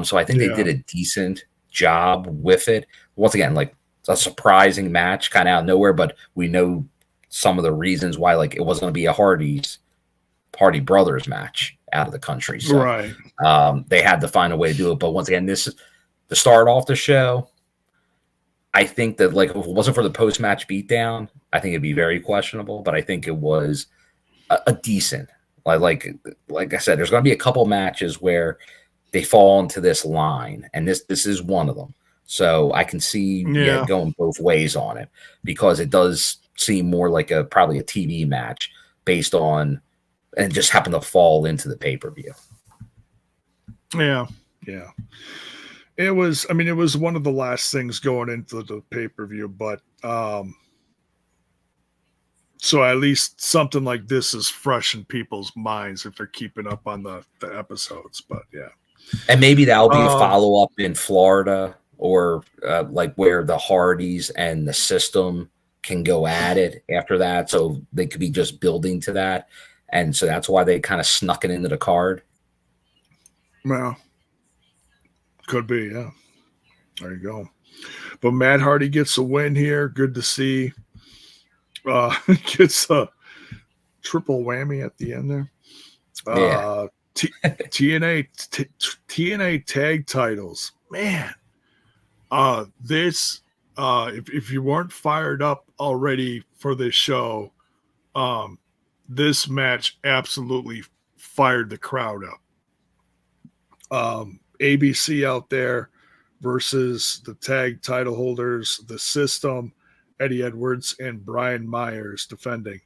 So I think they did a decent job with it. Once again, like a surprising match kind of out of nowhere, but we know some of the reasons why, like it wasn't going to be a Hardy Brothers match out of the country. So right. They had to find a way to do it. But once again, this is to start off the show. I think that like if it wasn't for the post-match beatdown, I think it'd be very questionable. But I think it was a decent. Like I said, there's going to be a couple matches where they fall into this line, and this is one of them. So I can see going both ways on it, because it does seem more like probably a TV match based on, and just happened to fall into the pay-per-view. Yeah. It was one of the last things going into the pay-per-view, but so at least something like this is fresh in people's minds if they're keeping up on the episodes. But yeah. And maybe that'll be a follow-up in Florida, or like where the Hardys and the System can go at it after that. So they could be just building to that. And so that's why they kind of snuck it into the card. Well, could be, yeah. There you go. But Matt Hardy gets a win here. Good to see. Gets a triple whammy at the end there. TNA tag titles. Man. This if you weren't fired up already for this show, this match absolutely fired the crowd up. ABC out there versus the tag title holders, the System, Eddie Edwards and Brian Myers defending.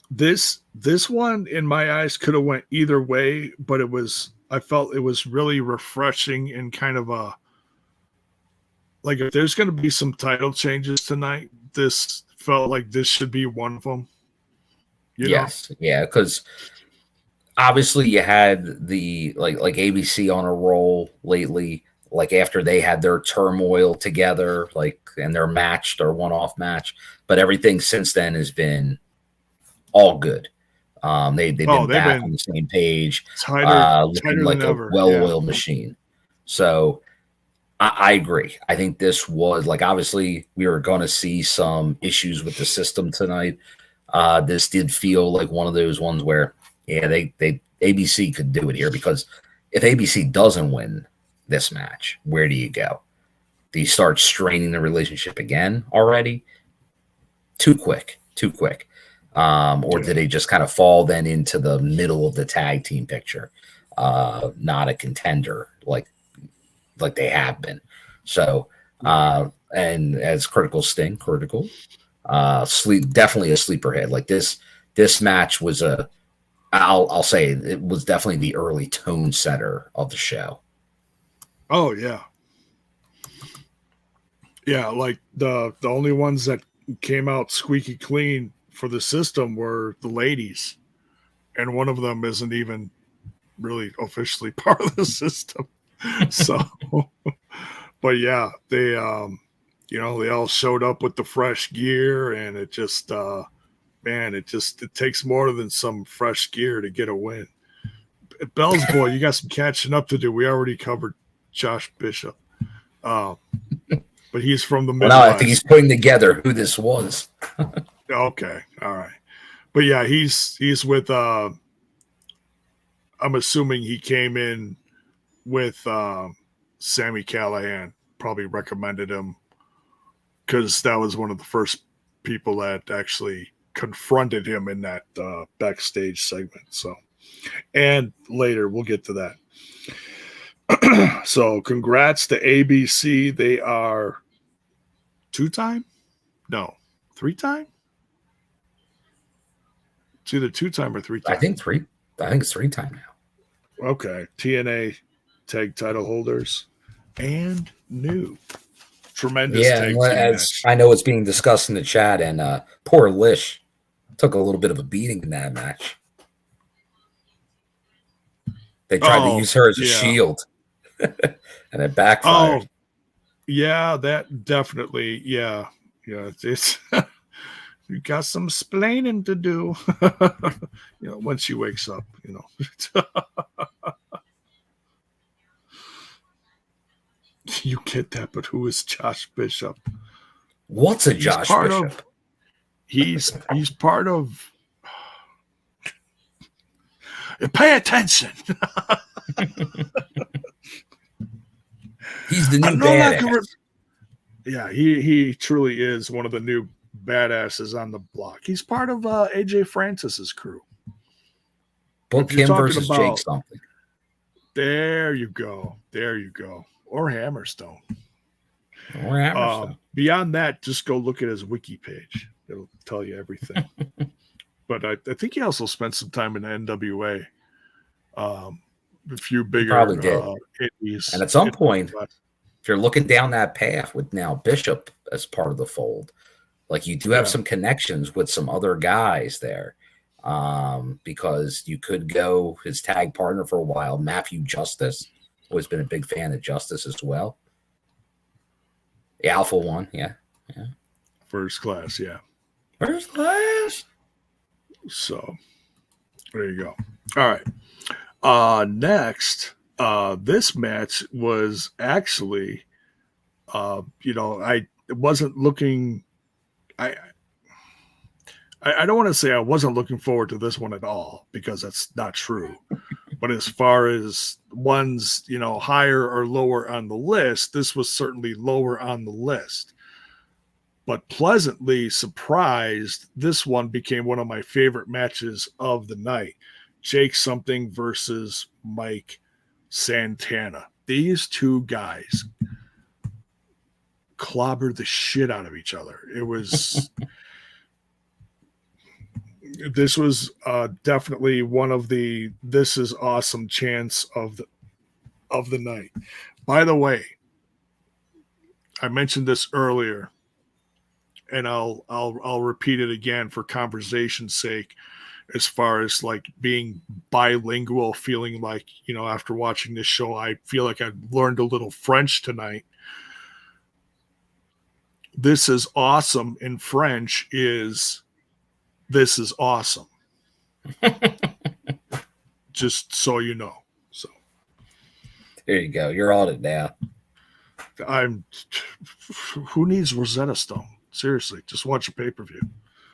This one in my eyes could have went either way, but I felt it was really refreshing and kind of like if there's going to be some title changes tonight, this felt like this should be one of them. Yes. Yeah, because obviously you had the like ABC on a roll lately, like after they had their turmoil together, like, and their match, their one-off match, but everything since then has been all good. They've been back on the same page, looking like a well-oiled machine. So I agree. I think this was like, obviously we were going to see some issues with the System tonight. This did feel like one of those ones where, they ABC could do it here, because if ABC doesn't win this match, where do you go? Do you start straining the relationship again already? Too quick. Or did they just kind of fall then into the middle of the tag team picture? Not a contender like they have been. So, and as critical, definitely a sleeper hit. Like this match was I'll say it was definitely the early tone setter of the show. Oh yeah. Yeah, like the only ones that came out squeaky clean for the System were the ladies, and one of them isn't even really officially part of the System. So, but yeah, they they all showed up with the fresh gear, and it just it takes more than some fresh gear to get a win. Bell's boy, you got some catching up to do. We already covered Josh Bishop, but he's from the Midwest. Well, I think he's putting together who this was. Okay, all right, but yeah, he's with. I'm assuming he came in with Sami Callihan. Probably recommended him because that was one of the first people that actually confronted him in that backstage segment. So, and later we'll get to that. So congrats to ABC. They are 2-time? No, 3-time? It's either 2-time or 3-time. I think it's 3-time now. Okay. TNA tag title holders and new. Tremendous tag team match. I know it's being discussed in the chat, and poor Lish took a little bit of a beating in that match. They tried to use her as a shield, and it backfired. Yeah, that definitely. Yeah. Yeah. It's you got some splaining to do. When she wakes up, You get that, but who is Josh Bishop? What's a Josh Bishop? He's part of. Pay attention. He's the new badass. Yeah, he truly is one of the new badasses on the block. He's part of AJ Francis's crew. Book him versus Jake something. There you go. Or Hammerstone. Beyond that, just go look at his wiki page. It'll tell you everything. But I think he also spent some time in the NWA. A few bigger probably did. Indies. And at some point, if you're looking down that path with now Bishop as part of the fold, like you do have some connections with some other guys there. Because you could go his tag partner for a while, Matthew Justice. Always been a big fan of Justice as well. The Alpha one, yeah. First class, yeah. First class. So there you go. All right. Next, this match was actually, I wasn't looking. I don't want to say I wasn't looking forward to this one at all, because that's not true. But as far as ones, higher or lower on the list, this was certainly lower on the list. But pleasantly surprised, this one became one of my favorite matches of the night. Jake something versus Mike Santana. These two guys clobbered the shit out of each other. It was... This was definitely one of the "this is awesome" chants of the night. By the way, I mentioned this earlier, and I'll repeat it again for conversation's sake. As far as like being bilingual, feeling like after watching this show, I feel like I learned a little French tonight. "This is awesome" in French is "this is awesome." Just so you know. So there you go. You're on it now. Who needs Rosetta Stone? Seriously, just watch a pay-per-view.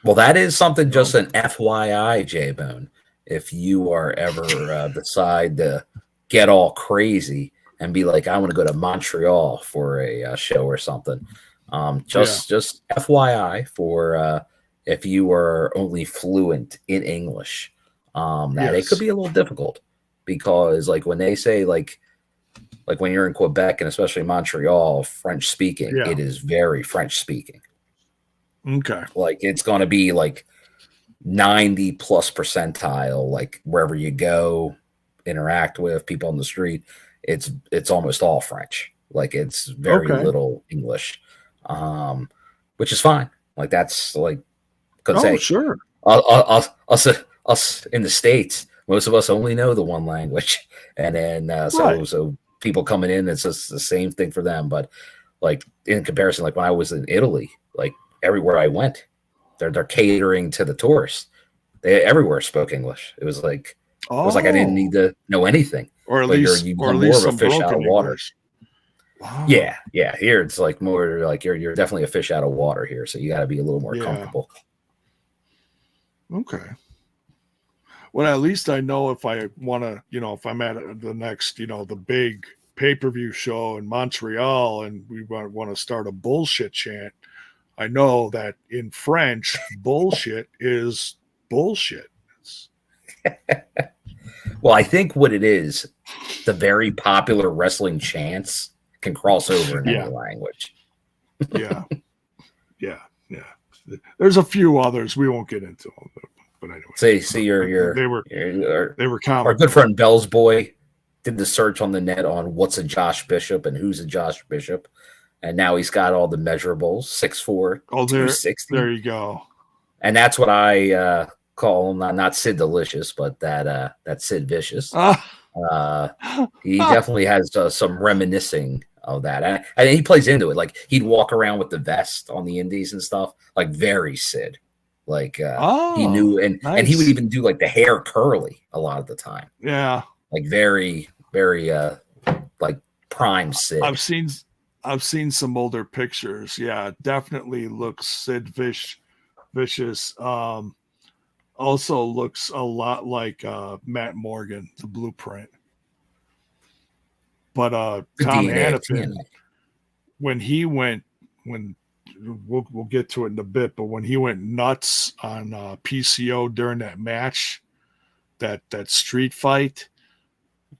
Well, that is something, just an FYI, J-Bone. If you are ever decide to get all crazy and be like, I want to go to Montreal for a show or something, just FYI for if you are only fluent in English, that it could be a little difficult, because like when they say like when you're in Quebec and especially Montreal, French speaking, it is very French speaking. Okay. Like it's going to be like 90 plus percentile, like wherever you go, interact with people on the street, it's almost all French. Like it's very little English, which is fine. Like that's like, sure. Us in the States, most of us only know the one language, and then so people coming in, it's just the same thing for them. But like in comparison, like when I was in Italy, like everywhere I went, they're catering to the tourists. They everywhere spoke English. It was like I didn't need to know anything, or at least more of a fish out of water. Wow. Yeah. Here it's like more like you're definitely a fish out of water here, so you got to be a little more comfortable. Okay. Well, at least I know if I want to, if I'm at the next, the big pay-per-view show in Montreal and we want to start a bullshit chant, I know that in French, bullshit is bullshit. Well, I think what it is, the very popular wrestling chants can cross over in any language. Yeah. There's a few others we won't get into them, but anyway. See, they were common. Our good friend Bell's boy did the search on the net on what's a Josh Bishop and who's a Josh Bishop, and now he's got all the measurables, 6'4", 260. There you go. And that's what I call him, not Sid Delicious, but that Sid Vicious. He definitely has some reminiscing of that. And he plays into it. Like he'd walk around with the vest on the indies and stuff, like very Sid. Like he knew, and he would even do like the hair curly a lot of the time. Yeah, like very, very like prime Sid. I've seen some older pictures. Yeah, definitely looks Sid vicious. Also looks a lot like Matt Morgan, the Blueprint. But Tom Hannafin, when we'll get to it in a bit, but when he went nuts on PCO during that match, that street fight,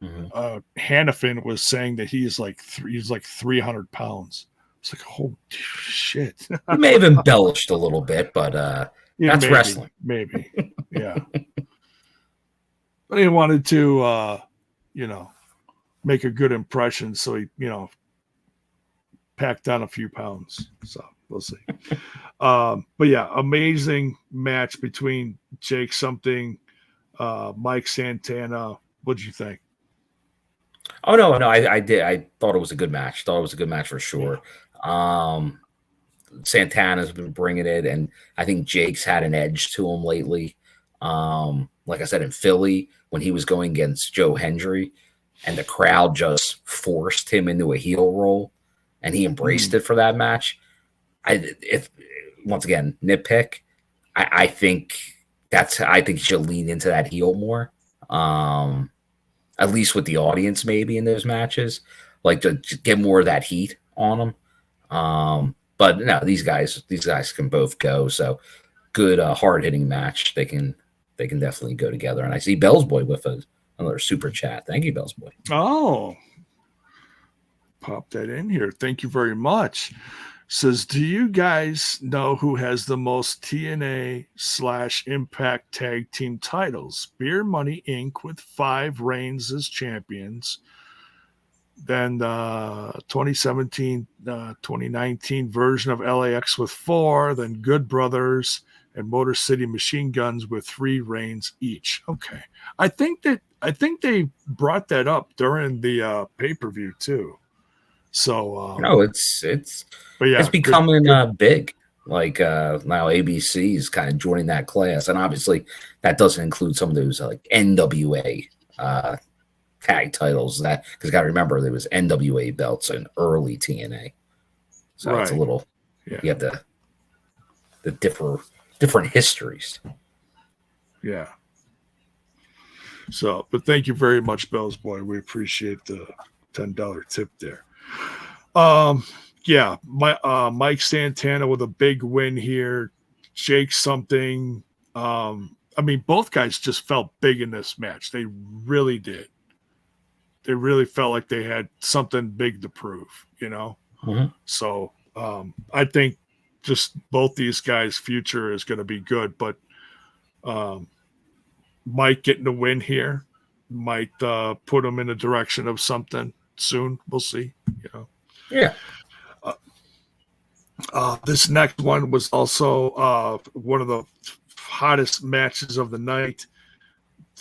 Hannafin was saying that he's like 300 pounds. It's like, holy shit. He may have embellished a little bit, but that's wrestling. Maybe. Yeah. But he wanted to, make a good impression. So he, packed on a few pounds. So we'll see. But yeah, amazing match between Jake something, Mike Santana. What'd you think? Oh, no, I did. I thought it was a good match. Thought it was a good match for sure. Santana's been bringing it, and I think Jake's had an edge to him lately. Like I said, in Philly, when he was going against Joe Hendry, and the crowd just forced him into a heel role, and he embraced it for that match. Once again, nitpick, I think he should lean into that heel more. At least with the audience, maybe in those matches, like to get more of that heat on them. But no, these guys can both go. So good, hard hitting match. They can definitely go together. And I see Bellsboy with another super chat. Thank you, Bellsboy. Oh, pop that in here. Thank you very much. Says, do you guys know who has the most TNA/Impact tag team titles? Beer Money Inc. with 5 reigns as champions. Then the 2017, 2019 version of LAX with 4. Then Good Brothers and Motor City Machine Guns with 3 reigns each. Okay, I think they brought that up during the pay-per-view too. So no, it's becoming big. Like now ABC is kind of joining that class, and obviously that doesn't include some of those like NWA tag titles. That because got to remember there was NWA belts in early TNA, so it's a little you have the different histories. Yeah. So, but thank you very much, Bellsboy. We appreciate the $10 tip there. Mike Santana with a big win here. Jake something. Both guys just felt big in this match. They really did. They really felt like they had something big to prove, So I think just both these guys' future is going to be good, but Mike getting a win here might put him in the direction of something soon. We'll see. Yeah. This next one was also one of the hottest matches of the night.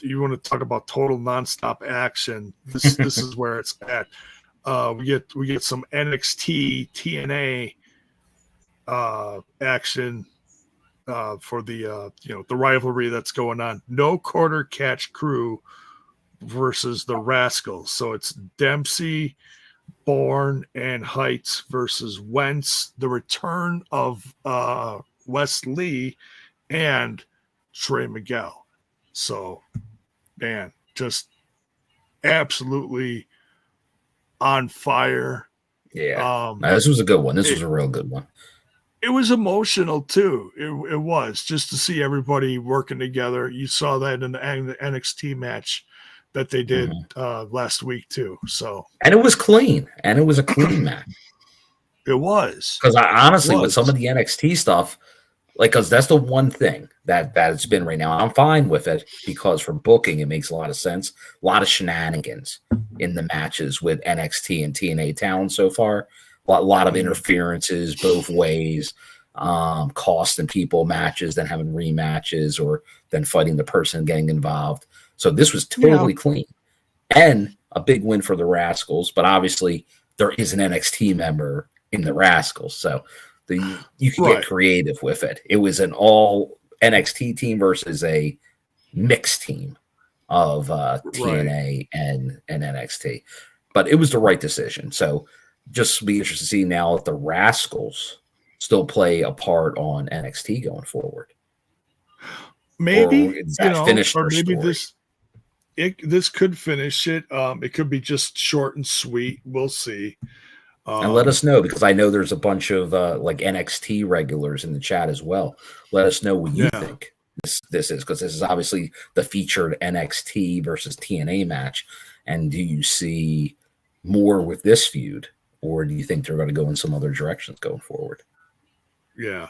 You want to talk about total nonstop action? This is where it's at. We get some NXT TNA action for the the rivalry that's going on. No Quarter Catch Crew versus the Rascalz. So it's Dempsey, Borne, and Heights versus Wentz. The return of Wes Lee and Trey Miguel. So, man, just absolutely on fire. Yeah, this was a good one. This was a real good one. It was emotional too. It was just to see everybody working together. You saw that in the NXT match that they did last week too. So, and it was clean, and it was a clean match. It was, because honestly, with some of the NXT stuff, because that's the one thing that it's been right now. I'm fine with it because for booking, it makes a lot of sense. A lot of shenanigans in the matches with NXT and TNA talent so far. A lot of interferences both ways, costing people matches, then having rematches, or then fighting the person getting involved. So this was totally clean and a big win for the Rascalz. But obviously, there is an NXT member in the Rascalz. So you can get creative with it. It was an all NXT team versus a mixed team of TNA and NXT. But it was the right decision. So just be interested to see now if the Rascalz still play a part on NXT going forward. Maybe, or maybe this could finish it. It could be just short and sweet. We'll see. And let us know, because I know there's a bunch of like NXT regulars in the chat as well. Let us know what you think this is, because this is obviously the featured NXT versus TNA match. And do you see more with this feud, or do you think they're going to go in some other directions going forward? Yeah.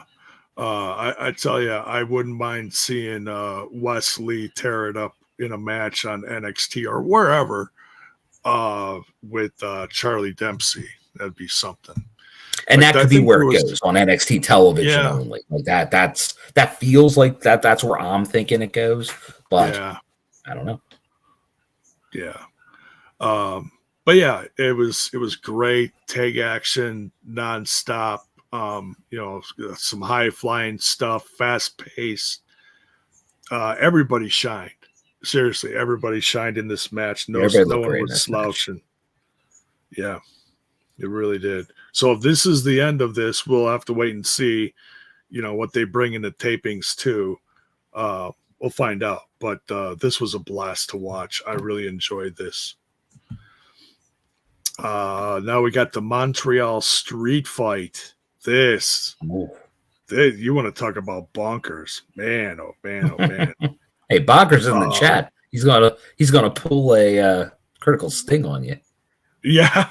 I tell you, I wouldn't mind seeing Wesley tear it up in a match on NXT or wherever with Charlie Dempsey. That'd be something. And that could be where it goes on NXT television only. Like that feels like that's where I'm thinking it goes. But I don't know. Yeah. But yeah, it was great. Tag action nonstop. Some high flying stuff, fast paced. Everybody shined. Seriously, everybody shined in this match. No one was slouching. Yeah, it really did. So if this is the end of this, we'll have to wait and see, what they bring in the tapings too. We'll find out. But this was a blast to watch. I really enjoyed this. Now we got the Montreal street fight. You want to talk about bonkers, man? Oh man! Oh man! Hey, bonkers in the chat. He's gonna pull a critical sting on you. Yeah,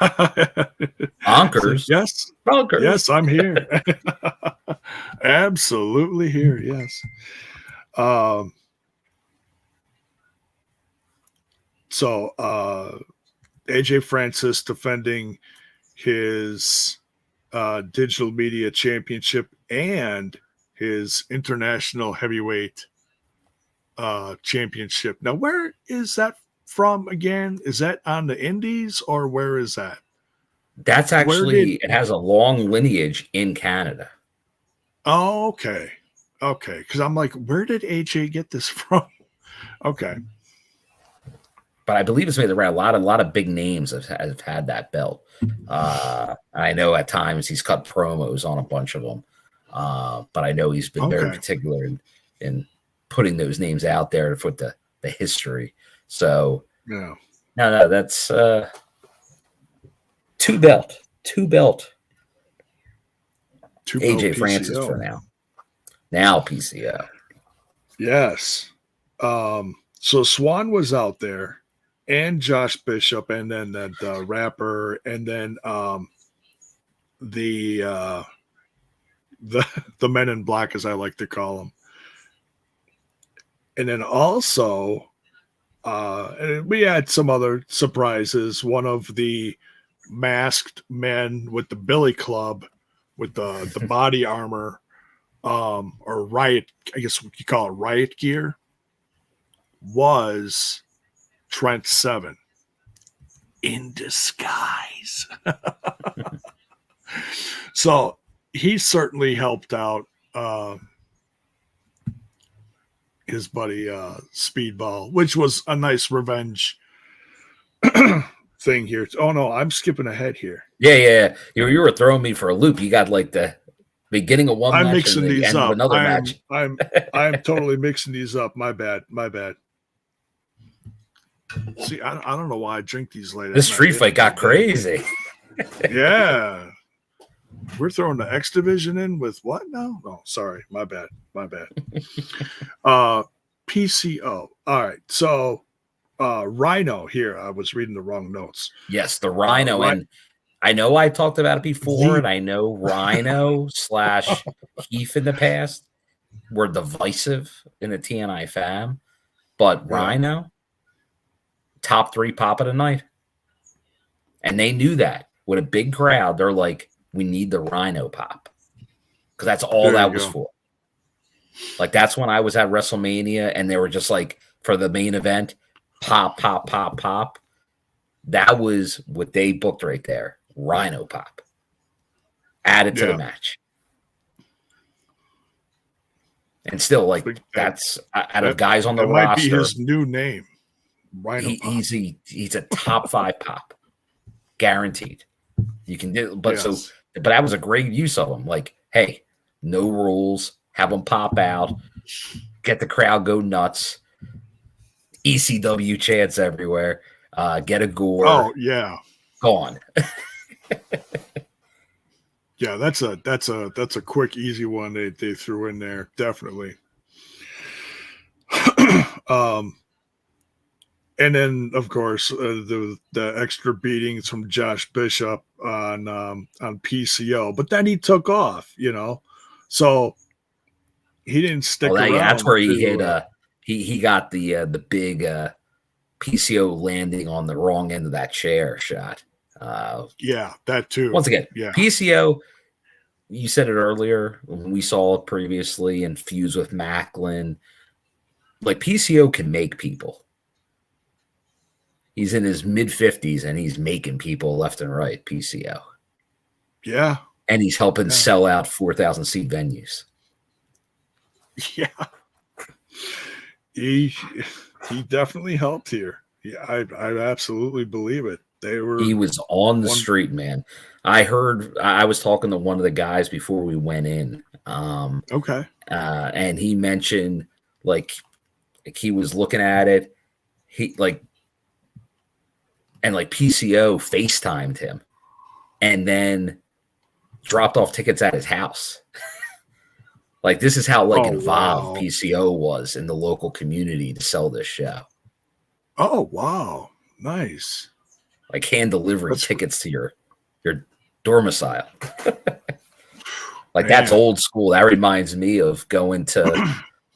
bonkers. Yes, bonkers. Yes, I'm here. Absolutely here. Yes. So AJ Francis defending his digital media championship and his international heavyweight championship. Now, where is that from again? Is that on the Indies or where is that? That's actually, it has a long lineage in Canada. Oh, okay. Okay. Because I'm like, where did AJ get this from? Okay. But I believe it's made around a lot of big names have had that belt. I know at times he's cut promos on a bunch of them, but I know he's been very particular in putting those names out there for the history. So no, that's two belt AJ Francis for now. Now PCO. Yes. So Swann was out there, and Josh Bishop, and then that rapper, and then the Men in Black, as I like to call them, and then also and we had some other surprises. One of the masked men with the Billy Club with the body armor, or riot, I guess you call it riot gear, was Trent Seven in disguise. So he certainly helped out his buddy Speedball, which was a nice revenge thing here. Oh no, I'm skipping ahead here. Yeah. You were throwing me for a loop. You got like the beginning of one match, I'm mixing and the these end up. of another match. I'm totally mixing these up. My bad. See, I don't know why I drink these late. This street fight got crazy. Yeah. We're throwing the X Division in with what now? No, sorry. My bad. PCO. All right. So Rhino here. I was reading the wrong notes. Yes, the Rhino. And I know I talked about it before, and I know Rhino / Heath in the past were divisive in the TNI fam, but Rhino, top 3 pop of the night. And they knew that with a big crowd. They're like, we need the Rhino pop, because that's all that was for. Like, that's when I was at WrestleMania, and they were just like, for the main event, pop. That was what they booked right there. Rhino pop. Added to the match. And still, like, that's out of guys on the roster. That might be his new name. Rhino pop. He's a top 5 pop. Guaranteed. You can do, but but that was a great use of him. Like, hey, no rules, have them pop out, get the crowd go nuts, ECW chants everywhere, get a gore. Oh yeah, gone. Yeah, that's a quick, easy one they threw in there, definitely. And then, of course, the extra beatings from Josh Bishop on PCO, but then he took off, so he didn't stick around. Yeah, that's where he hit. He got the big PCO landing on the wrong end of that chair shot. Yeah, that too. Once again, yeah. PCO. You said it earlier when we saw it previously and fused with Macklin. Like, PCO can make people. He's in his mid-50s, and he's making people left and right, PCO. Yeah. And he's helping sell out 4,000-seat venues. Yeah. He definitely helped here. Yeah, I absolutely believe it. He was on the street, man. I was talking to one of the guys before we went in. Okay. And he mentioned, like he was looking at it. And PCO FaceTimed him and then dropped off tickets at his house. Like, this is how involved PCO was in the local community to sell this show. Oh, wow. Nice. Like, hand delivery tickets to your domicile. That's old school. That reminds me of going to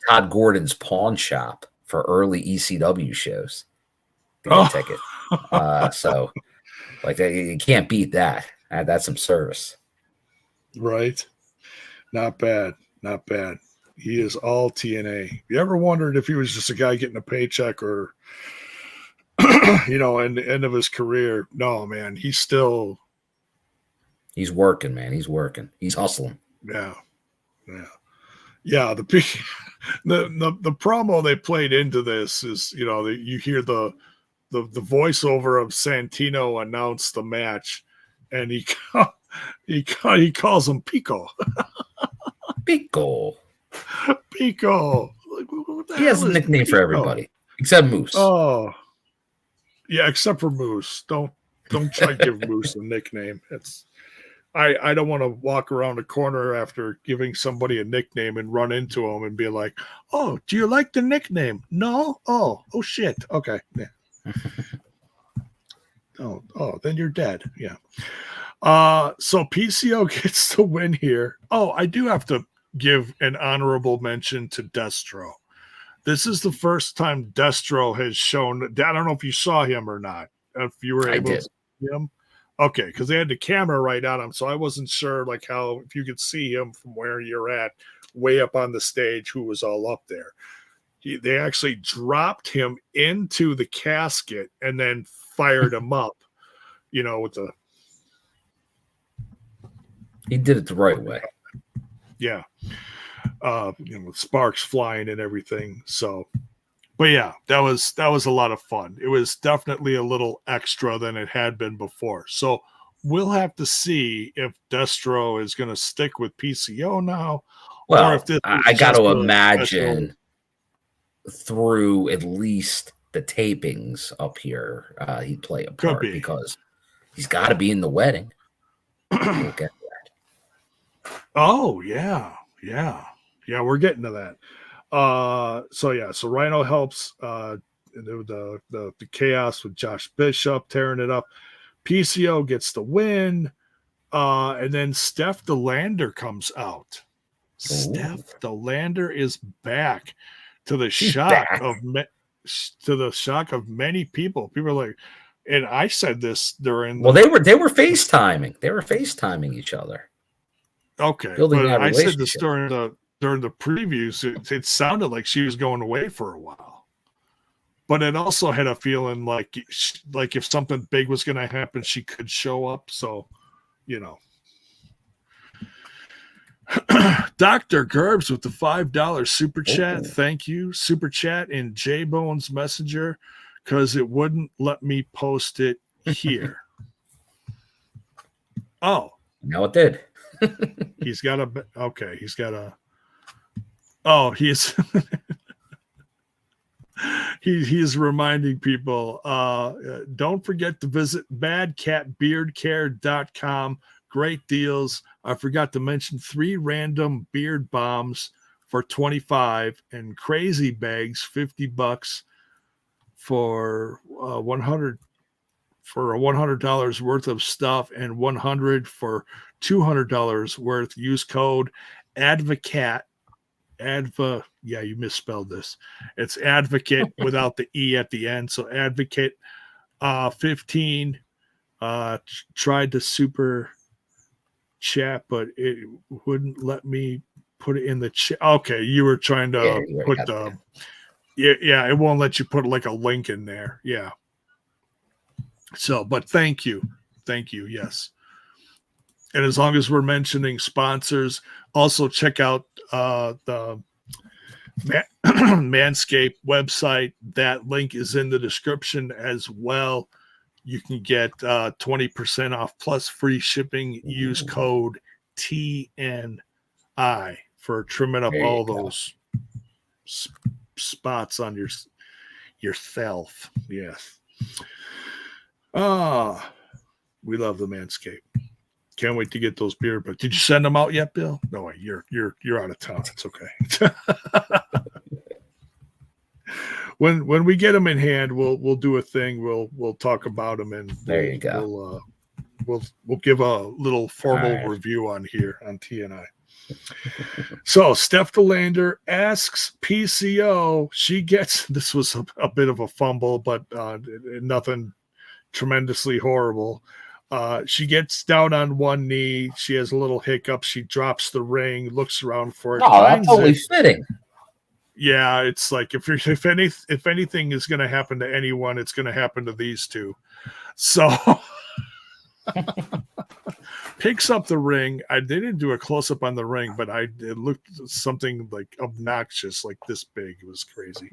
Todd Gordon's pawn shop for early ECW shows to get a ticket. So, you can't beat that. That's some service. Right. Not bad. Not bad. He is all TNA. You ever wondered if he was just a guy getting a paycheck or, in the end of his career? No, man. He's working, man. He's working. He's hustling. Yeah. Yeah. Yeah. The promo they played into this is, you hear the voiceover of Santino announce the match, and he calls him Pico. Pico. Pico. He has a nickname for everybody except Moose. Oh, yeah, except for Moose. Don't try to give Moose a nickname. I don't want to walk around a corner after giving somebody a nickname and run into them and be like, "Oh, do you like the nickname?" No. Oh shit. Okay. Yeah. Oh, then you're dead. Yeah. So PCO gets the win here. Oh, I do have to give an honorable mention to Destro. This is the first time Destro has shown. I don't know if you saw him or not. If you were able to see him. Okay, because they had the camera right on him, so I wasn't sure if you could see him from where you're at, way up on the stage, who was all up there. They actually dropped him into the casket and then fired him up, with the. He did it the right way. Yeah. With sparks flying and everything. So, but yeah, that was a lot of fun. It was definitely a little extra than it had been before. So we'll have to see if Destro is going to stick with PCO now. Well, or if this I got to imagine through at least the tapings up here, he'd play a part because he's got to be in the wedding. We'll get that. Oh, yeah. Yeah. Yeah, we're getting to that. So Rhino helps the chaos with Josh Bishop tearing it up. PCO gets the win. And then Steph DeLander comes out. Ooh. Steph DeLander is back to the shock of many people. People are like, and I said this during. They were FaceTiming. They were FaceTiming each other. Okay, but I said this during the previews. It sounded like she was going away for a while, but it also had a feeling like if something big was going to happen, she could show up. So, you know. Dr. Gerbs with the $5 super chat. Thank you. Super chat in J Bones Messenger because it wouldn't let me post it here. Oh. No, it did. He's got a okay. He's got a. Oh, he's he's reminding people. Don't forget to visit badcatbeardcare.com. Great deals. I forgot to mention 3 random beard bombs for $25 and crazy bags $50 for $100 for $100 worth of stuff and $100 for $200 worth. Use code ADVOCAT. Yeah, you misspelled this. It's advocate without the E at the end. So advocate 15 tried to super chat, but it wouldn't let me put it in the chat. Okay, you were trying to put the yeah, it won't let you put like a link in there. Yeah. So, but thank you. Yes. And as long as we're mentioning sponsors, also check out the Manscaped website. That link is in the description as well. You can get 20% off plus free shipping. Use code TNI for trimming up all those spots on yourself. Yes. We love the Manscaped. Can't wait to get those beard. But did you send them out yet, Bill? No, you're out of town. It's okay. When we get them in hand, we'll do a thing. We'll talk about them, and there you go. We'll give a little formal review on here on TNI. So Steph DeLander asks PCO. She gets, this was a bit of a fumble, but nothing tremendously horrible. She gets down on one knee. She has a little hiccup. She drops the ring, looks around for it. Oh, that's totally fitting. Yeah, it's like if anything is going to happen to anyone, it's going to happen to these two. So picks up the ring. They didn't do a close up on the ring, but it looked something like obnoxious, like this big. It was crazy.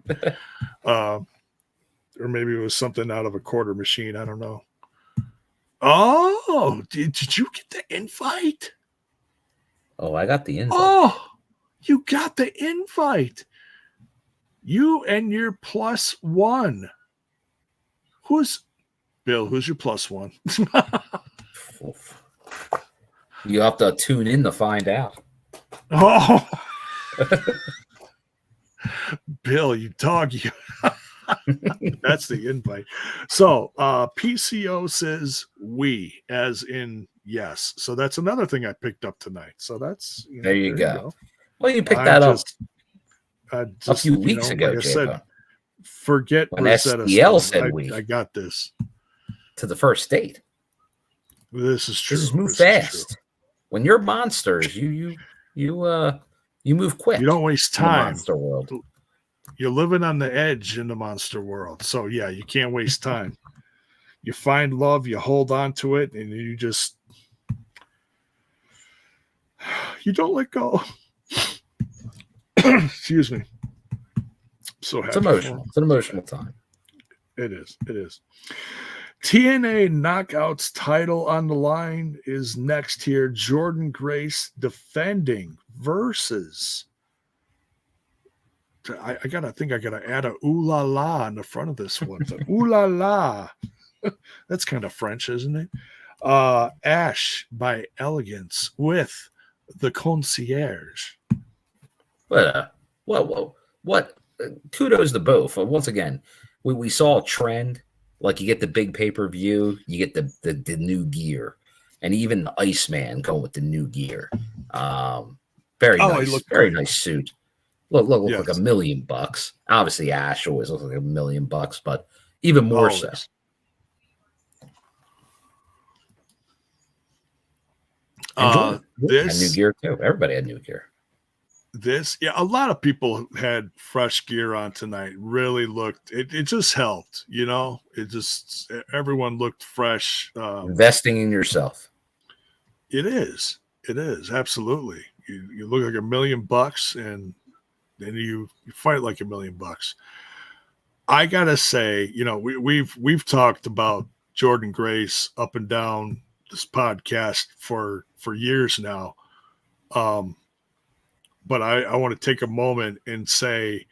Or maybe it was something out of a quarter machine. I don't know. Oh, did you get the invite? Oh, I got the invite. Oh, you got the invite. You and your +1. Who's Bill? Who's your +1? You have to tune in to find out. Oh, Bill, you dog, you. That's the invite. So PCO says we, as in yes. So that's another thing I picked up tonight. So that's there you go. Well, you picked that up a few weeks ago. Like I said, forget when Steelz said we. I got this to the first state. This is true. This is move fast. When you're monsters, you move quick. You don't waste time. In the monster world. You're living on the edge in the monster world. So, yeah, you can't waste time. You find love, you hold on to it, and you don't let go. Excuse me. So happy. It's emotional. It's an emotional time. It is. TNA Knockouts title on the line is next here. Jordan Grace defending versus... I gotta add a ooh la la on the front of this one. Ooh la la. That's kind of French, isn't it? Ash by Elegance with the concierge. What? Kudos to both. Once again, we saw a trend. Like you get the big pay-per-view, you get the new gear, and even the Iceman going with the new gear. Very nice, very nice suit. Look like $1 million. Obviously, Ash always looks like $1 million, but even more so. This had new gear too. Everybody had new gear. a lot of people had fresh gear on tonight. Really looked, it just helped, everyone looked fresh. Investing in yourself. It is absolutely. You look like $1 million, and then you fight like $1 million. I gotta say, we've talked about Jordynne Grace up and down this podcast for years now. But I want to take a moment and say,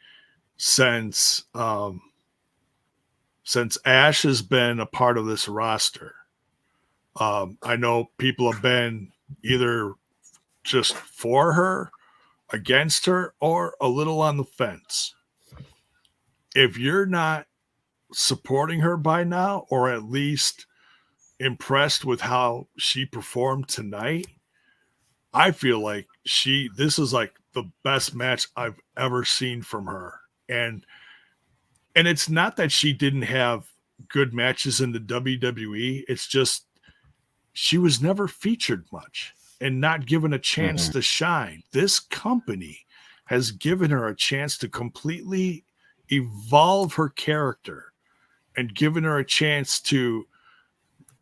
since Ash has been a part of this roster, I know people have been either just for her, against her, or a little on the fence. If you're not supporting her by now, or at least impressed with how she performed tonight, I feel like this is like the best match I've ever seen from her. And it's not that she didn't have good matches in the WWE. It's just she was never featured much and not given a chance to shine. This company has given her a chance to completely evolve her character and given her a chance to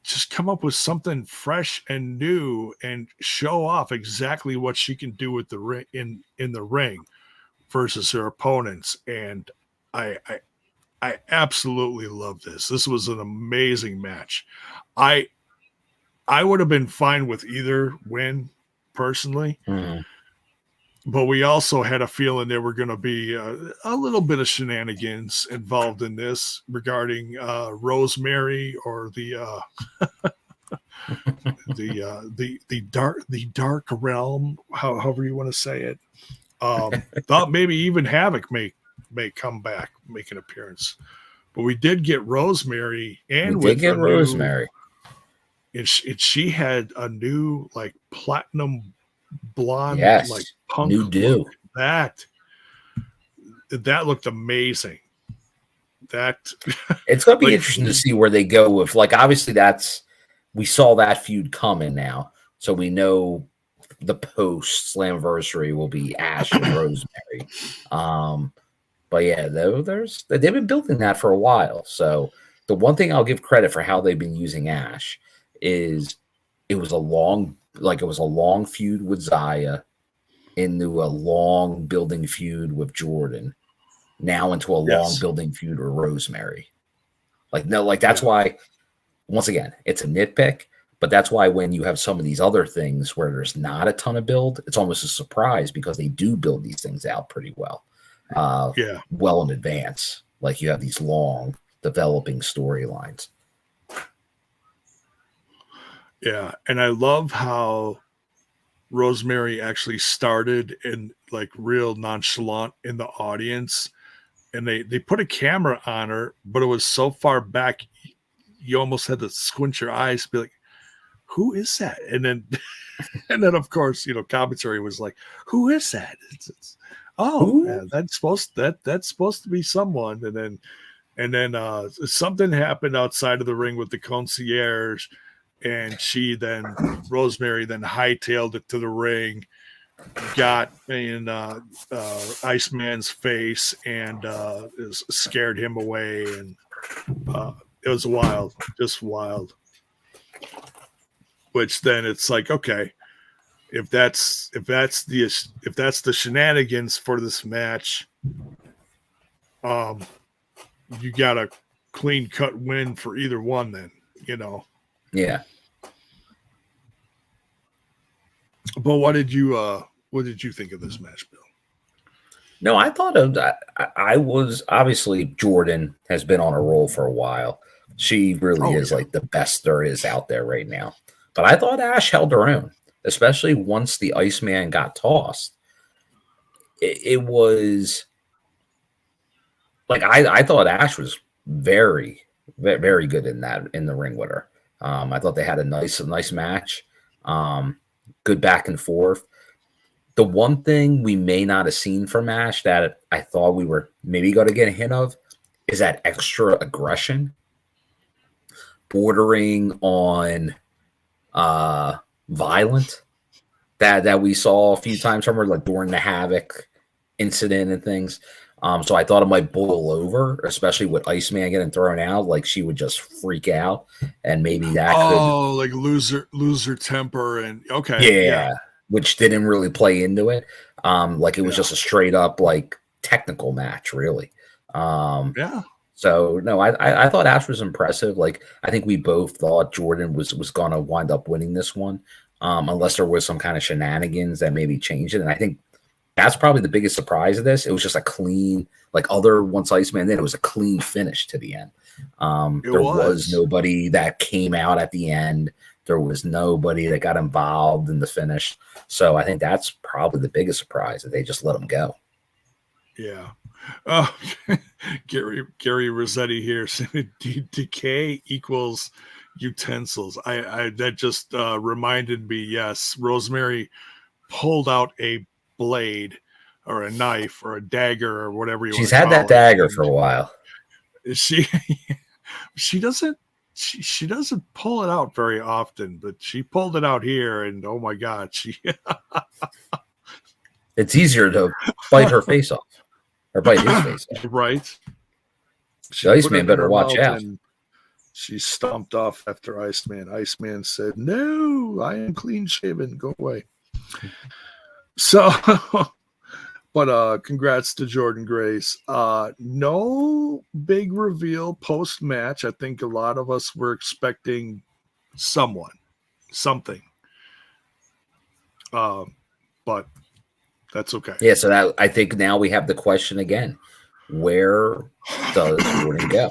just come up with something fresh and new and show off exactly what she can do with the ring in the ring versus her opponents. And I absolutely love this. This was an amazing match. I would have been fine with either win personally, but we also had a feeling there were going to be a little bit of shenanigans involved in this regarding Rosemary or the dark realm, however you want to say it. Thought maybe even Havoc may come back, make an appearance, but we did get Rosemary, and Rosemary. And she had a new like platinum blonde, like punk new do. That looked amazing. That it's gonna be interesting to see where they go with, like, obviously we saw that feud coming now, so we know the post Slammiversary will be Ash and Rosemary. But yeah, they've been building that for a while. So the one thing I'll give credit for how they've been using Ash is it was a long feud with Zaya into a long building feud with Jordan, now into a long building feud with Rosemary. That's why, once again, it's a nitpick, but that's why when you have some of these other things where there's not a ton of build, it's almost a surprise because they do build these things out pretty well. Well in advance. Like you have these long developing storylines. Yeah, and I love how Rosemary actually started in like real nonchalant in the audience, and they put a camera on her, but it was so far back you almost had to squint your eyes to be like, who is that? And then of course, commentary was like, who is that? That's supposed to be someone. And then something happened outside of the ring with the concierge, and Rosemary then hightailed it to the ring, got in Iceman's face, and scared him away, and it was wild, just wild. Which then it's like, okay, if that's the shenanigans for this match, you got a clean cut win for either one. Then Yeah. But what did you think of this match, Bill? No, I thought I was obviously Jordan has been on a roll for a while. She really is like the best there is out there right now. But I thought Ash held her own, especially once the Iceman got tossed. It was like I thought Ash was very, very good in the ring with her. I thought they had a nice match. Good back and forth. The one thing we may not have seen from Ash that I thought we were maybe going to get a hint of is that extra aggression, bordering on violent. that we saw a few times from her, like during the Havoc incident and things. So I thought it might boil over, especially with Iceman getting thrown out. Like she would just freak out, and maybe that could like lose her temper and yeah, which didn't really play into it. Like it was just a straight up like technical match, really. Yeah. So no, I thought Ash was impressive. Like I think we both thought Jordan was gonna wind up winning this one, unless there was some kind of shenanigans that maybe changed it. And I think that's probably the biggest surprise of this. It was just a clean, like other once Iceman did, it was a clean finish to the end. There was nobody that came out at the end. There was nobody that got involved in the finish. So I think that's probably the biggest surprise that they just let him go. Yeah. Gary Rossetti here saying decay equals utensils. I that just reminded me, yes, Rosemary pulled out a blade or a knife or a dagger or whatever you want. She's had that dagger for a while. She doesn't pull it out very often, but she pulled it out here, and oh my god, it's easier to bite her face off or bite his face off. Right. The Iceman better watch out. She stomped off after Iceman. Iceman said, "No, I am clean shaven. Go away." So, but congrats to Jordan Grace. No big reveal post match. I think a lot of us were expecting something. But that's okay. Yeah, so that I think now we have the question again. Where does Jordan go?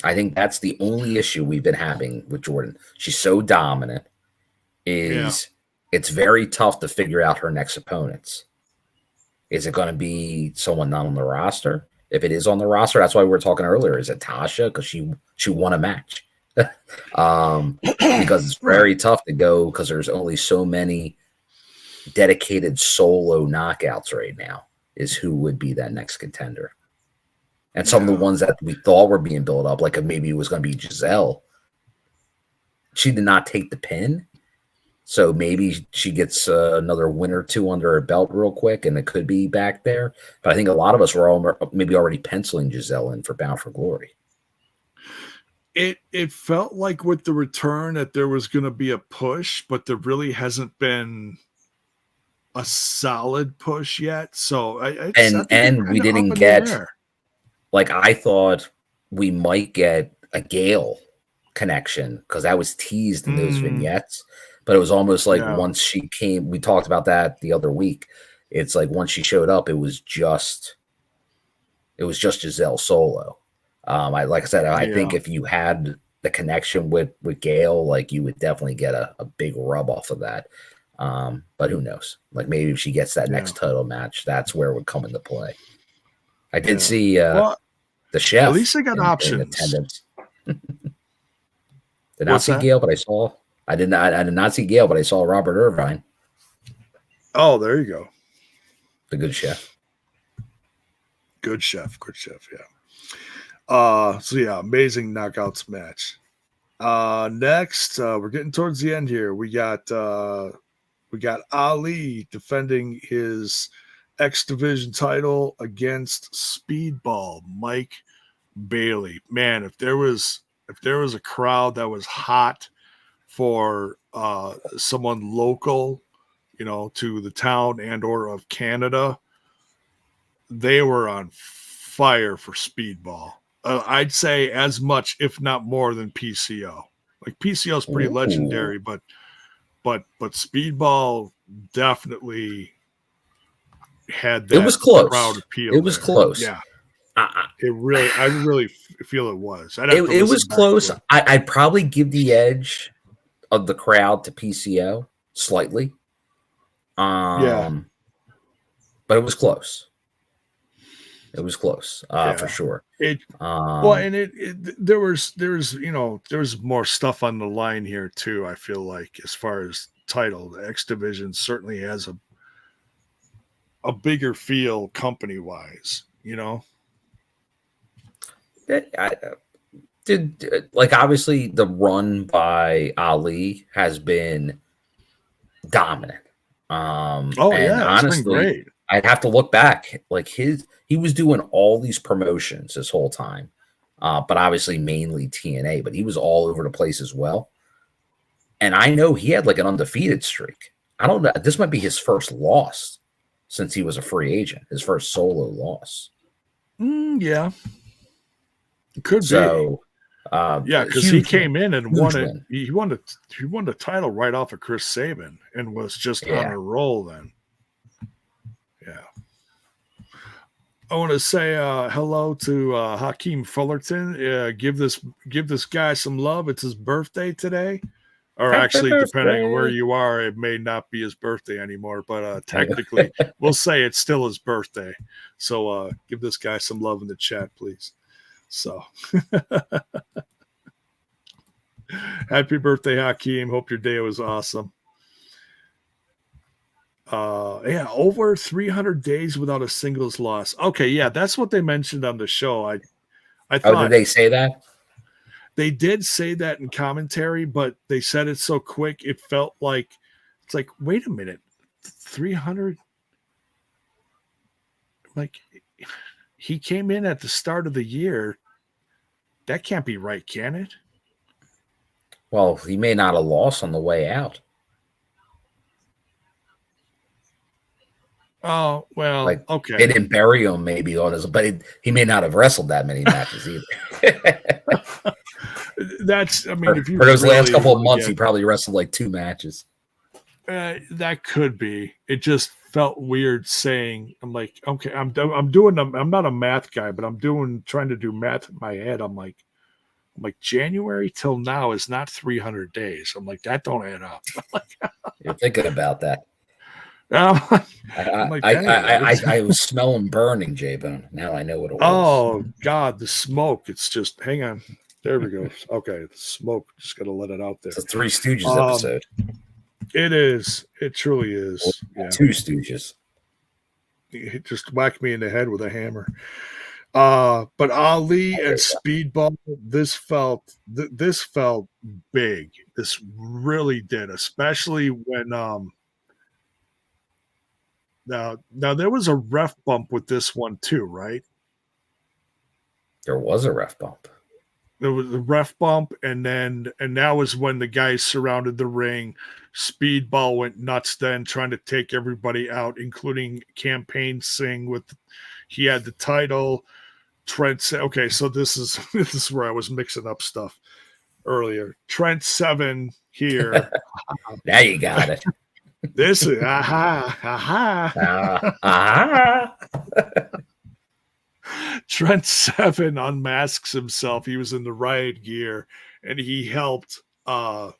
I think that's the only issue we've been having with Jordan. She's so dominant. It's very tough to figure out her next opponents. Is it going to be someone not on the roster? If it is on the roster, that's why we were talking earlier. Is it Tasha? Because she won a match. Because it's very tough to go because there's only so many dedicated solo knockouts right now is who would be that next contender. And some of the ones that we thought were being built up, like maybe it was going to be Gisele. She did not take the pin. So maybe she gets another win or two under her belt real quick, and it could be back there. But I think a lot of us were maybe already penciling Gisele in for Bound for Glory. It felt like with the return that there was going to be a push, but there really hasn't been a solid push yet. So and we didn't get like I thought we might get a Gale connection because that was teased in those vignettes. But it was almost like once she came, we talked about that the other week. It's like once she showed up, it was just Gisele solo. Like I said, I think if you had the connection with Gale, like you would definitely get a big rub off of that. But who knows? Like maybe if she gets that next title match, that's where it would come into play. I did see the chef. At least they got options. In attendance. Did not see Gale, but I saw. I did not see Gale, but I saw Robert Irvine. Oh, there you go. The good chef. Good chef, yeah. So yeah, amazing knockouts match. Next, we're getting towards the end here. We got Ali defending his X Division title against Speedball Mike Bailey. Man, if there was a crowd that was hot for someone local, to the town and or of Canada, they were on fire for Speedball. I'd say as much, if not more, than PCO. Like PCO is pretty legendary, but Speedball definitely had that. It was close. Crowd appeal. It was close. Yeah. I really feel it was. It was close. I'd probably give the edge of the crowd to PCO slightly. But it was close. It was close, for sure. There was more stuff on the line here too. I feel like as far as title, the X Division certainly has a bigger feel company wise. Obviously the run by Ali has been dominant. And honestly, it's been great. I'd have to look back. Like he was doing all these promotions this whole time, but obviously mainly TNA. But he was all over the place as well. And I know he had like an undefeated streak. I don't know. This might be his first loss since he was a free agent. His first solo loss. Yeah, it could be. So, because he came in and won it. He won the title right off of Chris Sabin and was just on a roll then. Yeah. I want to say hello to Hakeem Fullerton. Give this guy some love. It's his birthday today. Or actually, depending on where you are, it may not be his birthday anymore. But technically, we'll say it's still his birthday. So give this guy some love in the chat, please. So happy birthday, Hakeem. Hope your day was awesome. Over 300 days without a singles loss. Okay, yeah, that's what they mentioned on the show. I thought, did they say that? They did say that in commentary, but they said it so quick it felt like it's like, wait a minute, 300. Like he came in at the start of the year. That can't be right, can it? Well, he may not have lost on the way out. Oh, well, like, okay. They didn't bury him maybe on his, but he may not have wrestled that many matches either. That's, I mean, if you for those last couple of months, he probably wrestled like 2 matches. That could be. It just felt weird saying, I'm like, okay, I'm doing, I'm not a math guy, but trying to do math in my head. I'm like January till now is not 300 days. I'm like, that don't add up. You're thinking about that. I was smelling burning, J-Bone. Now I know what it was. Oh God, the smoke! It's just, hang on. There we go. Okay, the smoke. Just got to let it out there. It's a Three Stooges episode. It is. It truly is. Yeah. 2 Stooges. He just whacked me in the head with a hammer. But Ali and Speedball, this felt big. This really did, especially when Now there was a ref bump with this one too, right? There was a ref bump. There was a ref bump, and that was when the guys surrounded the ring. Speedball went nuts then, trying to take everybody out, including Campaign Singh. He had the title. Trent said, okay, so this is where I was mixing up stuff earlier. Trent 7 here. Now you got it. This is Trent 7 unmasks himself. He was in the riot gear, and he helped Bailey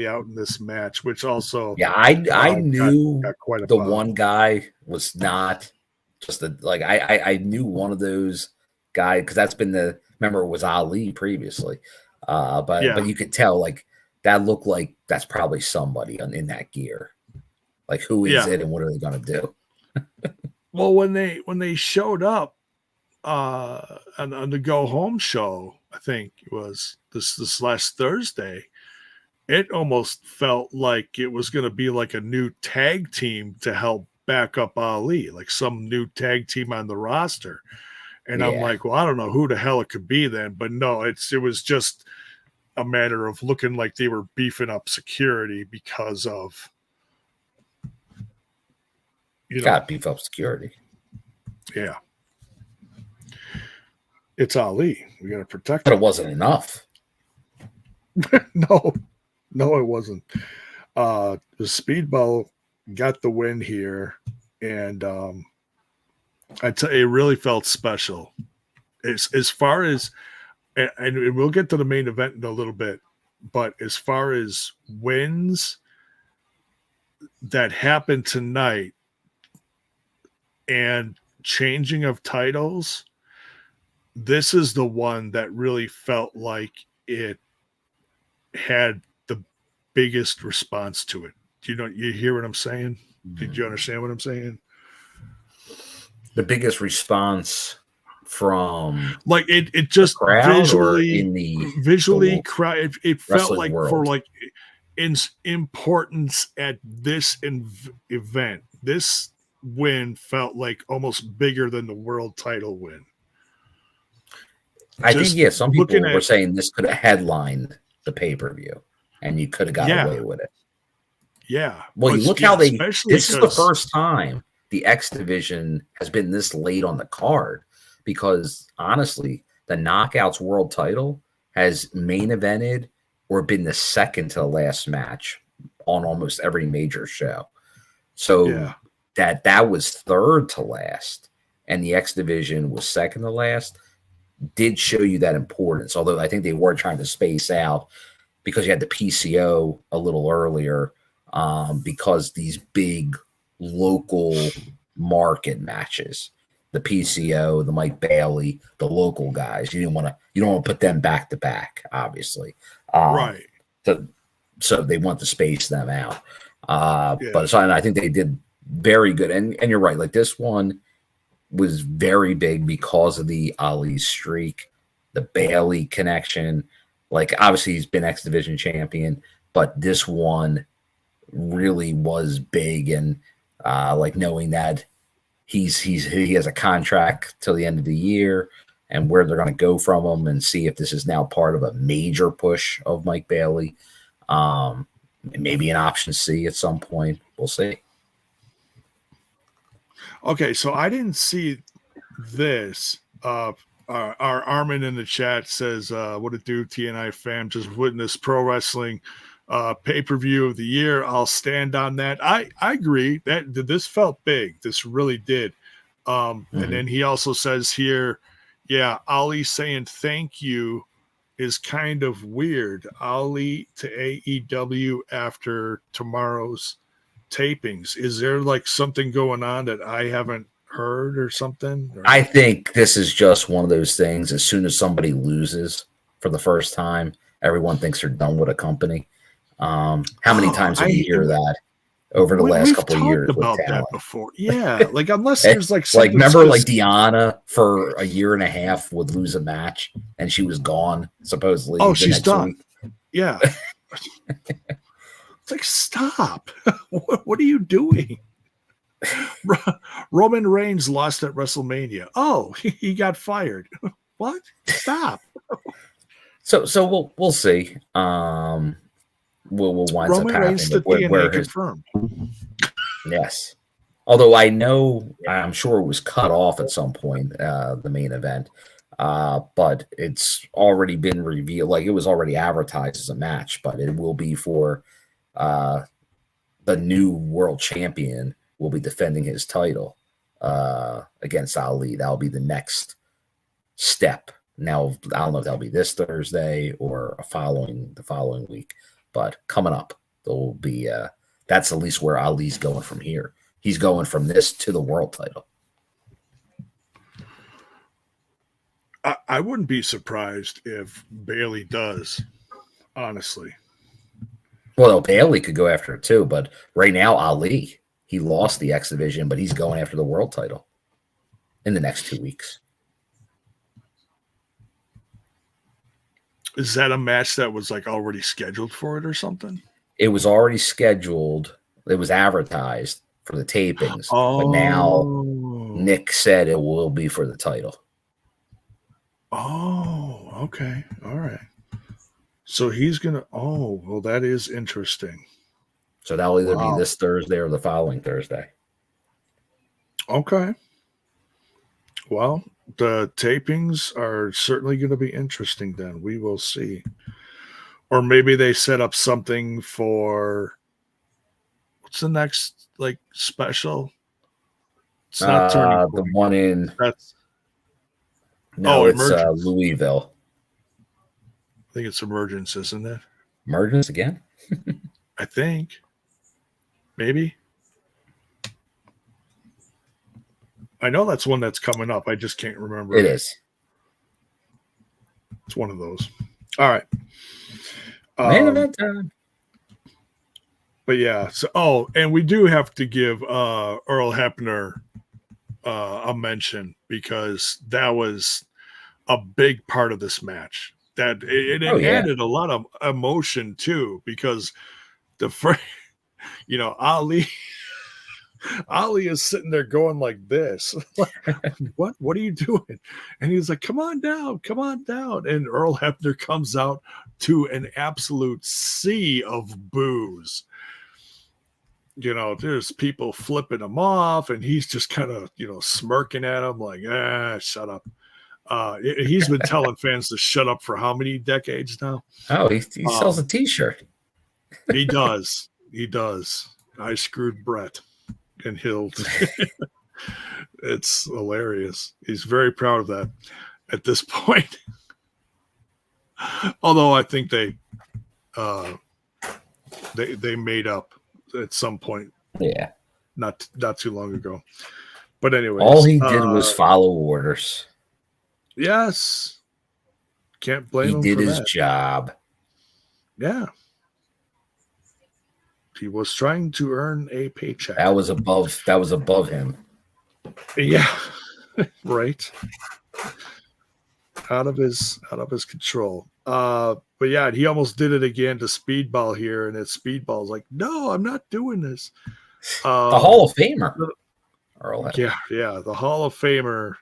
out in this match, which also I knew got quite a the pop. One guy was not just I knew one of those guys because that's been remember it was Ali previously, but you could tell like that looked like that's probably somebody in that gear. Like who is it and what are they gonna do? Well, when they showed up on the Go Home show, I think it was this last Thursday, it almost felt like it was going to be like a new tag team to help back up Ali, like some new tag team on the roster. And I'm like, well, I don't know who the hell it could be then, but no, it was just a matter of looking like they were beefing up security because of. You got to beef up security. Yeah. It's Ali. We got to protect him. But it wasn't enough. No, it wasn't. The Speedball got the win here, and I tell you, it really felt special. As far as, and we'll get to the main event in a little bit, but as far as wins that happened tonight, and changing of titles, this is the one that really felt like it had the biggest response to it. You hear what I'm saying? Did you understand what I'm saying? The biggest response from like it just visually crowd. It felt like world. importance at this event. This win felt like almost bigger than the world title win. I think, yeah, some people were saying this could have headlined the pay-per-view and you could have got away with it. Yeah. Well, you look how this is the first time the X division has been this late on the card, because honestly, the Knockouts world title has main evented or been the second to the last match on almost every major show. So that was third to last, and the X division was second to last, did show you that importance. Although I think they were trying to space out because you had the PCO a little earlier, because these big local market matches, the PCO, the Mike Bailey, the local guys, you don't want to put them back to back, obviously. Right. So they want to space them out. But so I think they did very good. And you're right. Like, this one was very big because of the Ali streak, the Bailey connection. Like, obviously he's been X Division champion, but this one really was big. And like, knowing that he has a contract till the end of the year, and where they're going to go from him, and see if this is now part of a major push of Mike Bailey. Maybe an option C at some point. We'll see. Okay, so I didn't see this. Our Armin in the chat says, what it do, TNI fam? Just witnessed pro wrestling pay-per-view of the year. I'll stand on that. I agree that this felt big. This really did. And then he also says here, yeah, Ali saying thank you is kind of weird. Ali to AEW after tomorrow's tapings. Is there like something going on that I haven't heard or something? I think this is just one of those things. As soon as somebody loses for the first time, everyone thinks they're done with a company. How many times did you hear that over the last couple of years? About that before, yeah. Like, unless there's like remember, like Deanna for a year and a half would lose a match and she was gone supposedly. Oh, she's done. Week. Yeah. It's like, stop. What are you doing? Roman Reigns lost at WrestleMania. Oh, he got fired. What? Stop. So we'll see. We'll wind Roman up Reigns to TNA confirmed. Yes. Although I'm sure it was cut off at some point, the main event. But it's already been revealed. Like, it was already advertised as a match, but it will be for the new world champion will be defending his title against Ali. That'll be the next step. Now, I don't know if that'll be this Thursday or the following week, but coming up, there'll be that's at least where Ali's going from here. He's going from this to the world title. I wouldn't be surprised if Bailey does, honestly. Well, Bailey could go after it too, but right now, Ali, he lost the X Division, but he's going after the world title in the next 2 weeks. Is that a match that was like already scheduled for it or something? It was already scheduled. It was advertised for the tapings, but now Nick said it will be for the title. Oh, okay. All right. So he's going to, well, that is interesting. So that'll either be this Thursday or the following Thursday. Okay. Well, the tapings are certainly going to be interesting then. We will see. Or maybe they set up something for, what's the next, like, special? It's not Turning Point. The one in... That's... No, it's Louisville. I think it's Emergence, isn't it? Emergence again? I think. Maybe. I know that's one that's coming up. I just can't remember. It is. It's one of those. All right. Main event time. But yeah. So, and we do have to give Earl Hebner a mention, because that was a big part of this match. That it added a lot of emotion too, because the first, Ali is sitting there going like this. What are you doing? And he's like, come on down. And Earl Hebner comes out to an absolute sea of boos. There's people flipping him off, and he's just kind of, smirking at him like, shut up. He's been telling fans to shut up for how many decades now? Oh, he sells a t-shirt. He does. I screwed Brett and Hild. It's hilarious. He's very proud of that at this point. Although I think they made up at some point. Yeah. Not too long ago. But anyway, all he did was follow orders. Yes. Can't blame him. He did for his that. job. Yeah. He was trying to earn a paycheck. That was above him. Yeah. Right. Out of his control. But yeah, he almost did it again to Speedball here, and it's Speedball's like, no, I'm not doing this. The Hall of Famer. Yeah, the Hall of Famer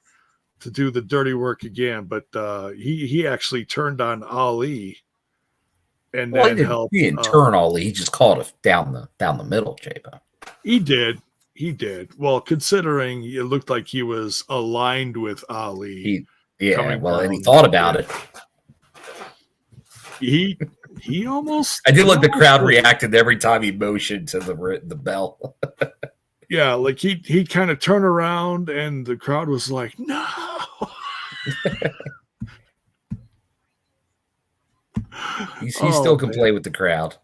to do the dirty work again, but he actually turned on Ali, and then helped. He didn't turn Ali. He just called it down the middle, J-Bo. He did. Well, considering it looked like he was aligned with Ali. And he thought about it. He almost. I did like the crowd reacted every time he motioned to the bell. Yeah, like he kind of turned around and the crowd was like, no. he still can play with the crowd.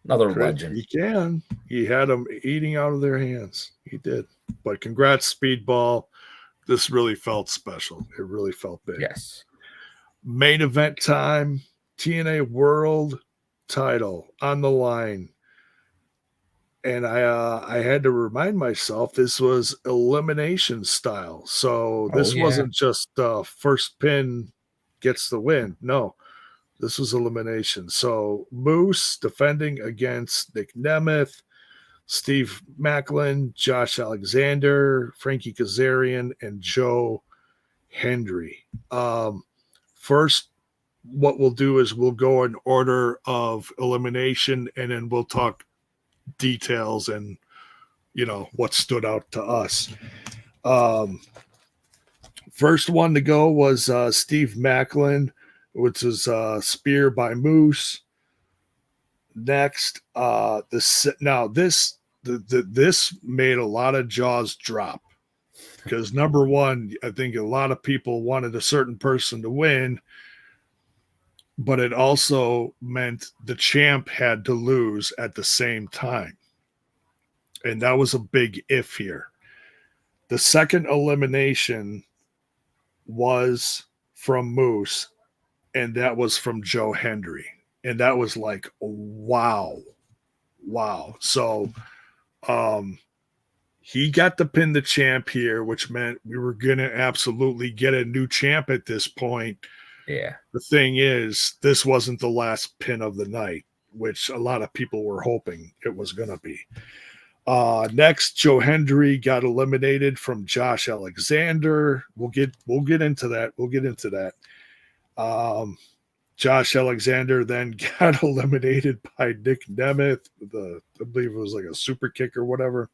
Another legend. He can. He had them eating out of their hands. He did. But congrats, Speedball. This really felt special. It really felt big. Yes. Main event time. TNA World title on the line. And I had to remind myself this was elimination style. So this wasn't just first pin gets the win. No, this was elimination. So Moose defending against Nick Nemeth, Steve Macklin, Josh Alexander, Frankie Kazarian, and Joe Hendry. First, what we'll do is we'll go in order of elimination, and then we'll talk details and what stood out to us. First one to go was Steve Macklin, which was spear by Moose. Next, this made a lot of jaws drop because number one, I think a lot of people wanted a certain person to win, but it also meant the champ had to lose at the same time. And that was a big if here. The second elimination was from Moose, and that was from Joe Hendry. And that was like, wow. So he got to pin the champ here, which meant we were going to absolutely get a new champ at this point. Yeah. The thing is, this wasn't the last pin of the night, which a lot of people were hoping it was going to be. Next, Joe Hendry got eliminated from Josh Alexander. We'll get into that. Josh Alexander then got eliminated by Nick Nemeth. I believe it was like a super kick or whatever.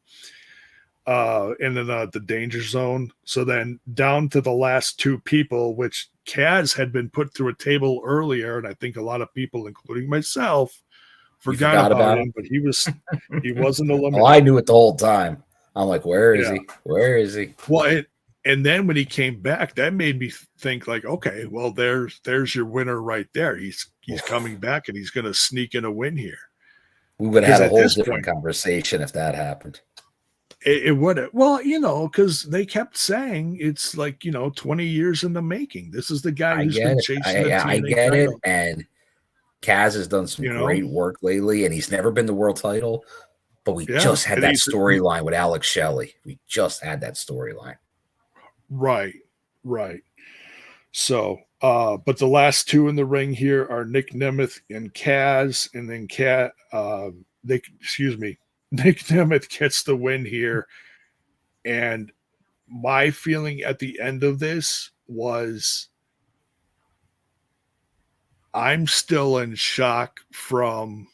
And then the danger zone. So then down to the last two people, which Kaz had been put through a table earlier, and I think a lot of people, including myself, forgot about him. But he wasn't eliminated. Well, I knew it the whole time. I'm like, where is he? Where is he? Well, and then when he came back, that made me think like, okay, well, there's your winner right there. He's coming back and he's going to sneak in a win here. We would have had a whole different conversation if that happened. It would have. Well, because they kept saying it's like, 20 years in the making. This is the guy who's been chasing the TNA I get title. it. And Kaz has done some great work lately, and he's never been the world title. But we just had that storyline with Alex Shelley. We just had that storyline. Right. So, but the last two in the ring here are Nick Nemeth and Kaz, and then Nick Nemeth gets the win here. And my feeling at the end of this was I'm still in shock from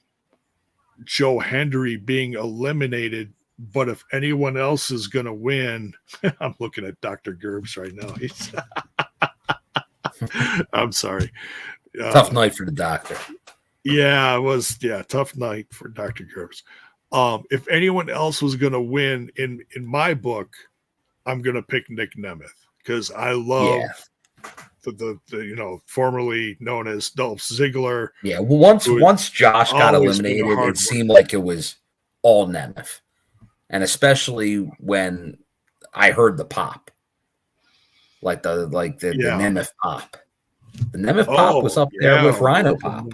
Joe Hendry being eliminated. But if anyone else is going to win, I'm looking at Dr. Gerbs right now. I'm sorry. Tough night for the doctor. Yeah, it was. Yeah, tough night for Dr. Gerbs. If anyone else was going to win in my book, I'm going to pick Nick Nemeth because I love the formerly known as Dolph Ziggler. Yeah, well, once Josh got eliminated, it seemed like it was all Nemeth. And especially when I heard the pop, like the Nemeth pop. The Nemeth pop was up there with Rhino pop.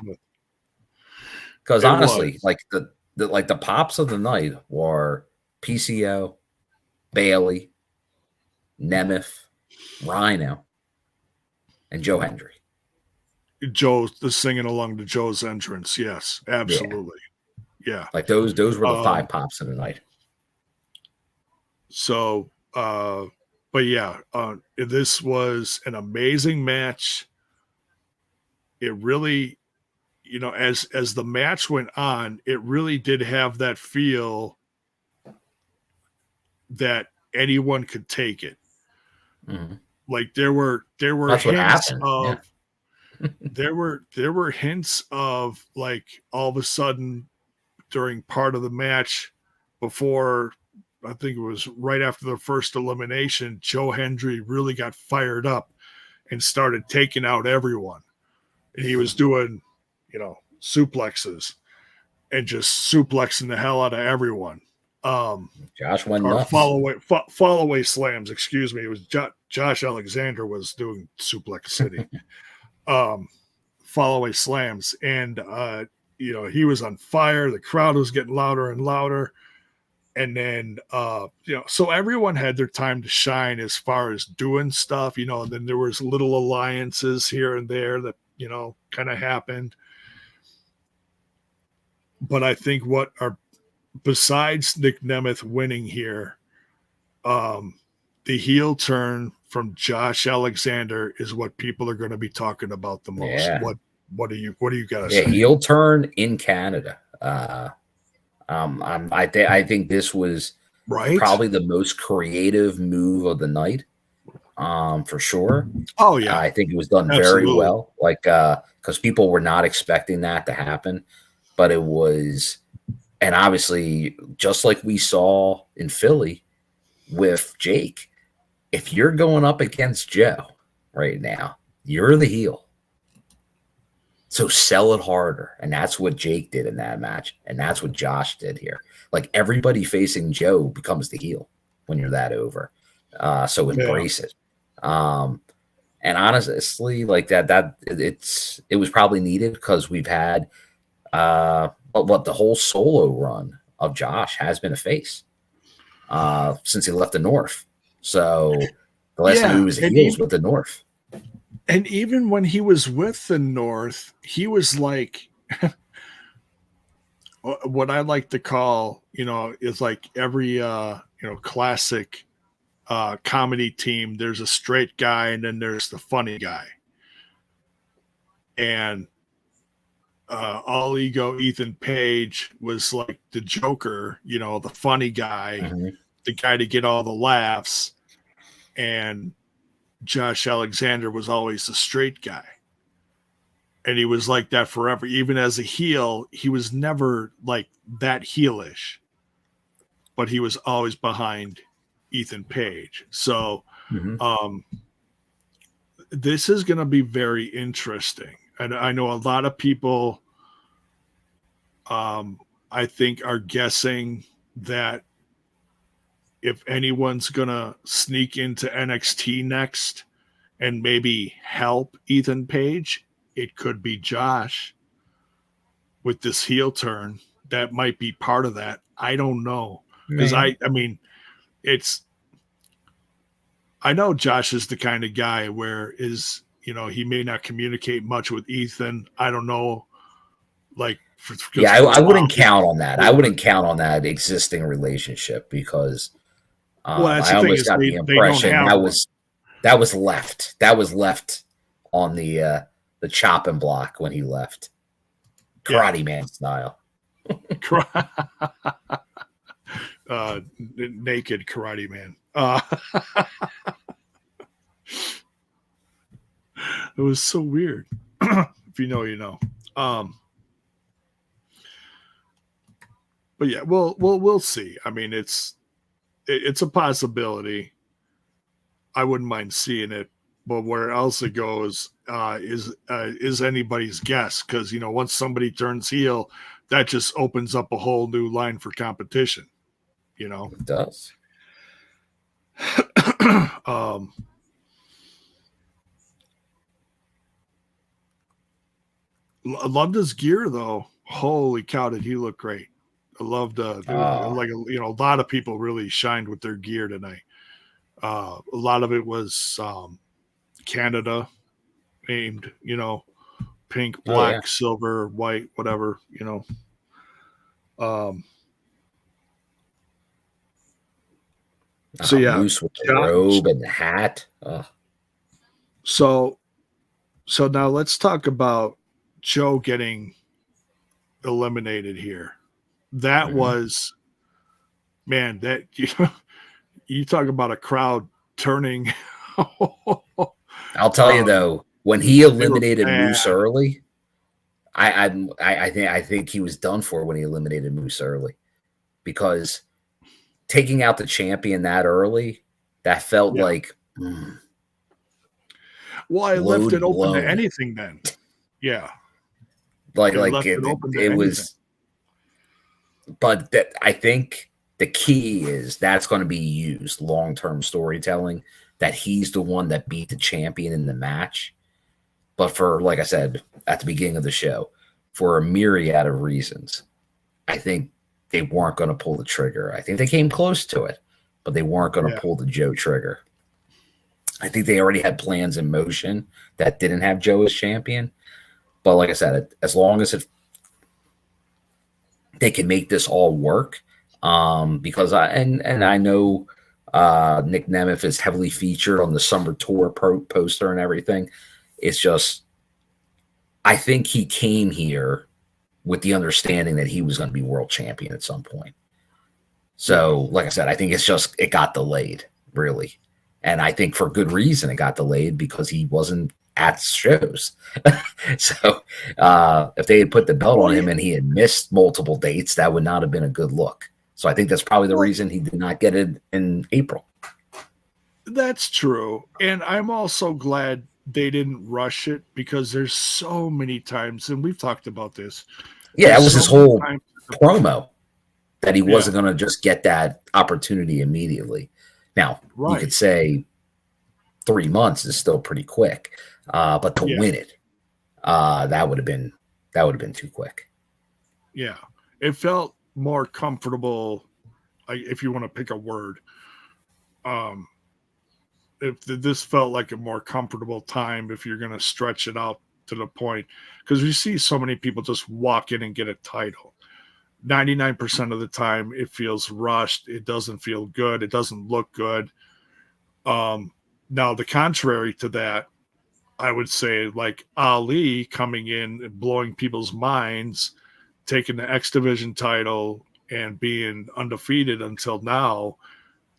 Because honestly, like the pops of the night were PCO, Bailey, Nemeth, Rhino, and Joe Hendry. Joe, the singing along to Joe's entrance. Yes, absolutely. Yeah. Like those were the 5 pops of the night. So, but yeah, this was an amazing match. It really, as the match went on, it really did have that feel that anyone could take it. Mm-hmm. Like there were That's hints of there were hints of like all of a sudden during part of the match before. I think it was right after the first elimination, Joe Hendry really got fired up and started taking out everyone. And he was doing, suplexes and just suplexing the hell out of everyone. Josh went nuts. Fall away slams, excuse me. It was Josh Alexander was doing Suplex City. Fall away slams. And, he was on fire. The crowd was getting louder and louder. And then, so everyone had their time to shine as far as doing stuff, and then there was little alliances here and there that, kind of happened. But I think besides Nick Nemeth winning here, the heel turn from Josh Alexander is what people are going to be talking about the most. Yeah. What do you guys say? Heel turn in Canada. I think this was probably the most creative move of the night, for sure. Oh yeah, I think it was done very well. Like because people were not expecting that to happen, but it was, and obviously just like we saw in Philly with Jake, if you're going up against Joe right now, you're the heel. So sell it harder. And that's what Jake did in that match. And that's what Josh did here. Like everybody facing Joe becomes the heel when you're that over. So embrace it. And honestly, like it was probably needed because we've had the whole solo run of Josh has been a face since he left the North. So the last time he was a heel was with the North. And even when he was with the North, he was like what I like to call, is like every, classic comedy team. There's a straight guy and then there's the funny guy. And All Ego Ethan Page was like the Joker, the funny guy, the guy to get all the laughs. And Josh Alexander was always the straight guy. And he was like that forever. Even as a heel, he was never like that heelish. But he was always behind Ethan Page. So this is going to be very interesting. And I know a lot of people, I think, are guessing that if anyone's going to sneak into NXT next and maybe help Ethan Page, it could be Josh with this heel turn. That might be part of that. I don't know. Because I know Josh is the kind of guy where he may not communicate much with Ethan. I don't know Like, I wouldn't count on that. I wouldn't count on that existing relationship because I almost got the impression that was left. That was left on the chopping block when he left, Karate Man style. Naked Karate Man. It was so weird. If you know, you know. But yeah, we'll see. I mean, it's a possibility. I wouldn't mind seeing it, but where else it goes is anybody's guess. Because once somebody turns heel, that just opens up a whole new line for competition. It does. I loved his gear though. Holy cow, did he look great! I loved like a lot of people really shined with their gear tonight. A lot of it was Canada aimed, pink, black, silver, white, whatever, So yeah, Moose with the robe and the hat. So now let's talk about Joe getting eliminated here. That was, man, that you talk about a crowd turning. I'll tell you though, when he eliminated Moose early, I think he was done for when he eliminated Moose early, because taking out the champion that early, that felt like. Well, I left it open to anything then. Yeah. It was. But I think the key is that's going to be used long-term storytelling, that he's the one that beat the champion in the match. But for, like I said at the beginning of the show, for a myriad of reasons, I think they weren't going to pull the trigger. I think they came close to it, but they weren't going to pull the Joe trigger. I think they already had plans in motion that didn't have Joe as champion. But like I said, as long as they can make this all work, because I know Nick Nemeth is heavily featured on the Summer Tour poster and everything. It's just, I think he came here with the understanding that he was going to be world champion at some point. So, like I said, I think it got delayed, really. And I think for good reason it got delayed, because he wasn't at shows. So if they had put the belt on him and he had missed multiple dates, that would not have been a good look. So I think that's probably the reason he did not get it in April. That's true. And I'm also glad they didn't rush it, because there's so many times, and we've talked about this. Yeah, that was his whole promo, that he wasn't going to just get that opportunity immediately. Now, you could say 3 months is still pretty quick. But to win it, that would have been too quick. Yeah, it felt more comfortable, if you want to pick a word. If this felt like a more comfortable time, if you're going to stretch it out to the point, because we see so many people just walk in and get a title. 99% of the time, it feels rushed. It doesn't feel good. It doesn't look good. Now, the contrary to that, I would say, like Ali coming in and blowing people's minds, taking the X Division title and being undefeated until now,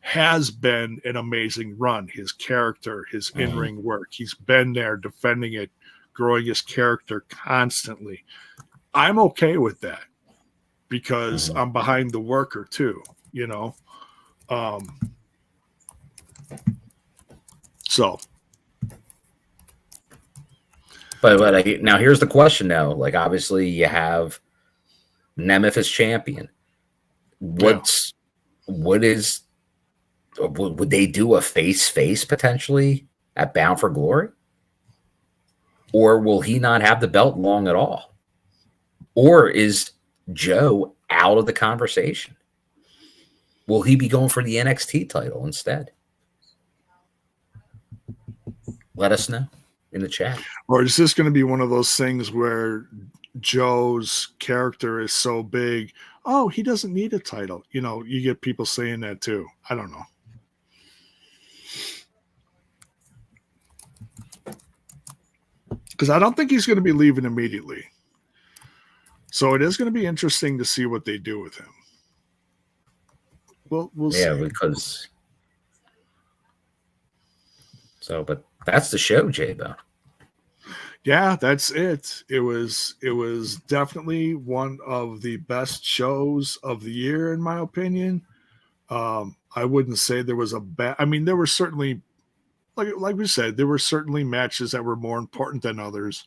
has been an amazing run. His character, his in-ring work, he's been there defending it, growing his character constantly. I'm okay with that, because I'm behind the worker too, So. But now here's the question now. Like, obviously you have Nemeth as champion. Would they do a face potentially at Bound for Glory? Or will he not have the belt long at all? Or is Joe out of the conversation? Will he be going for the NXT title instead? Let us know in the chat. Or is this going to be one of those things where Joe's character is so big. Oh, he doesn't need a title. You know, you get people saying that too. I don't know. Because I don't think he's going to be leaving immediately. So it is going to be interesting to see what they do with him. We'll see. Yeah, because so, but that's the show, J-Bo. Yeah, that's it. It was definitely one of the best shows of the year, in my opinion. I wouldn't say there was a bad. I mean, there were certainly, like we said, there were certainly matches that were more important than others,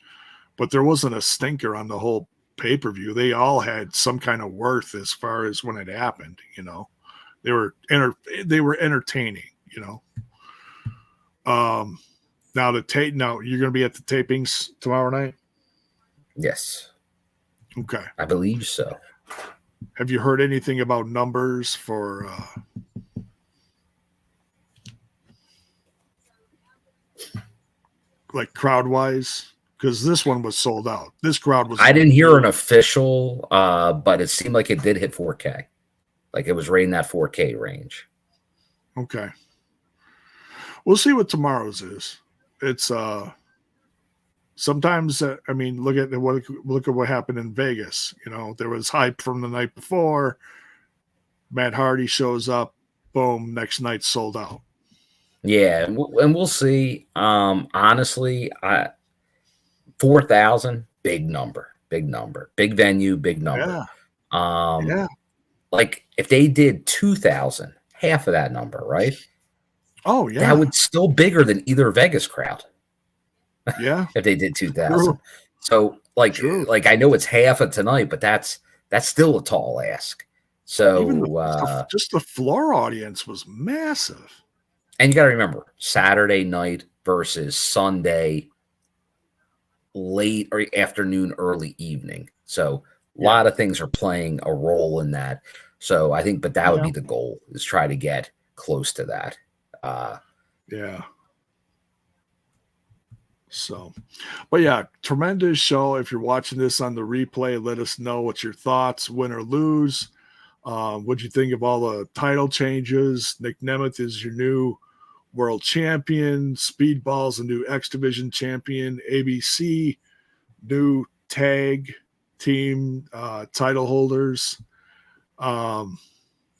but there wasn't a stinker on the whole pay-per-view. They all had some kind of worth as far as when it happened. You know, they were entertaining. You know. Now you're going to be at the tapings tomorrow night? Yes. Okay. I believe so. Have you heard anything about numbers for like crowd-wise? Because this one was sold out. This crowd was. I didn't hear an official, but it seemed like it did hit 4K. Like it was right in that 4K range. Okay. We'll see what tomorrow's is. It's sometimes I mean, look at what happened in Vegas. You know, there was hype from the night before. Matt Hardy shows up, boom, next night sold out. Yeah, and we'll see. Honestly, 4,000, big number, big venue, big number. Yeah. Like if they did 2,000, half of that number, right? Oh yeah, that would still bigger than either Vegas crowd. Yeah, if they did 2,000. So like I know it's half of tonight, but that's still a tall ask. So just the floor audience was massive. And you got to remember Saturday night versus Sunday late or afternoon, early evening. So a lot of things are playing a role in that. So I think, but that would be the goal, is try to get close to that. Yeah. So, but yeah, tremendous show. If you're watching this on the replay, let us know what your thoughts, win or lose. What'd you think of all the title changes? Nick Nemeth is your new world champion. Speedball's a new X Division champion. ABC, new tag team title holders. And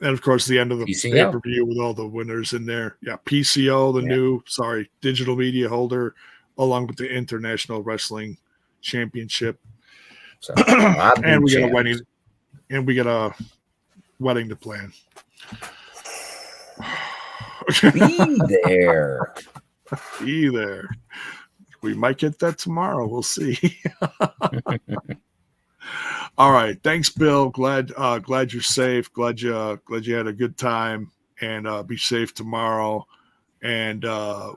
of course, the end of the pay-per-view with all the winners in there. Yeah, PCO, the new digital media holder, along with the International Wrestling Championship. So, and we got a wedding, and we got a wedding to plan. Be there. Be there. We might get that tomorrow. We'll see. All right. Thanks, Bill. Glad you're safe. Glad you had a good time, and be safe tomorrow. And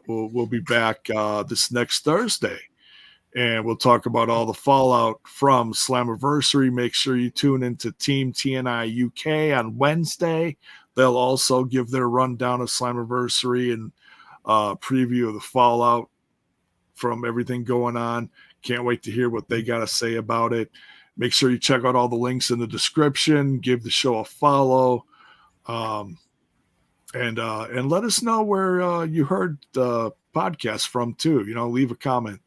we'll be back this next Thursday, and we'll talk about all the fallout from Slammiversary. Make sure you tune into Team TNI UK on Wednesday. They'll also give their rundown of Slammiversary and preview of the fallout from everything going on. Can't wait to hear what they got to say about it. Make sure you check out all the links in the description. Give the show a follow. And let us know where you heard the podcast from too. You know, leave a comment.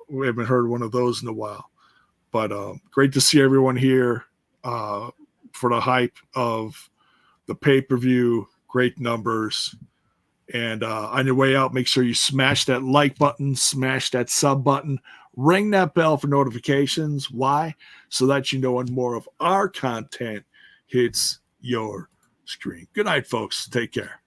We haven't heard one of those in a while, but great to see everyone here for the hype of the pay-per-view. Great numbers. And on your way out, make sure you smash that like button, smash that sub button, ring that bell for notifications. Why? So that you know when more of our content hits your screen. Good night, folks. Take care.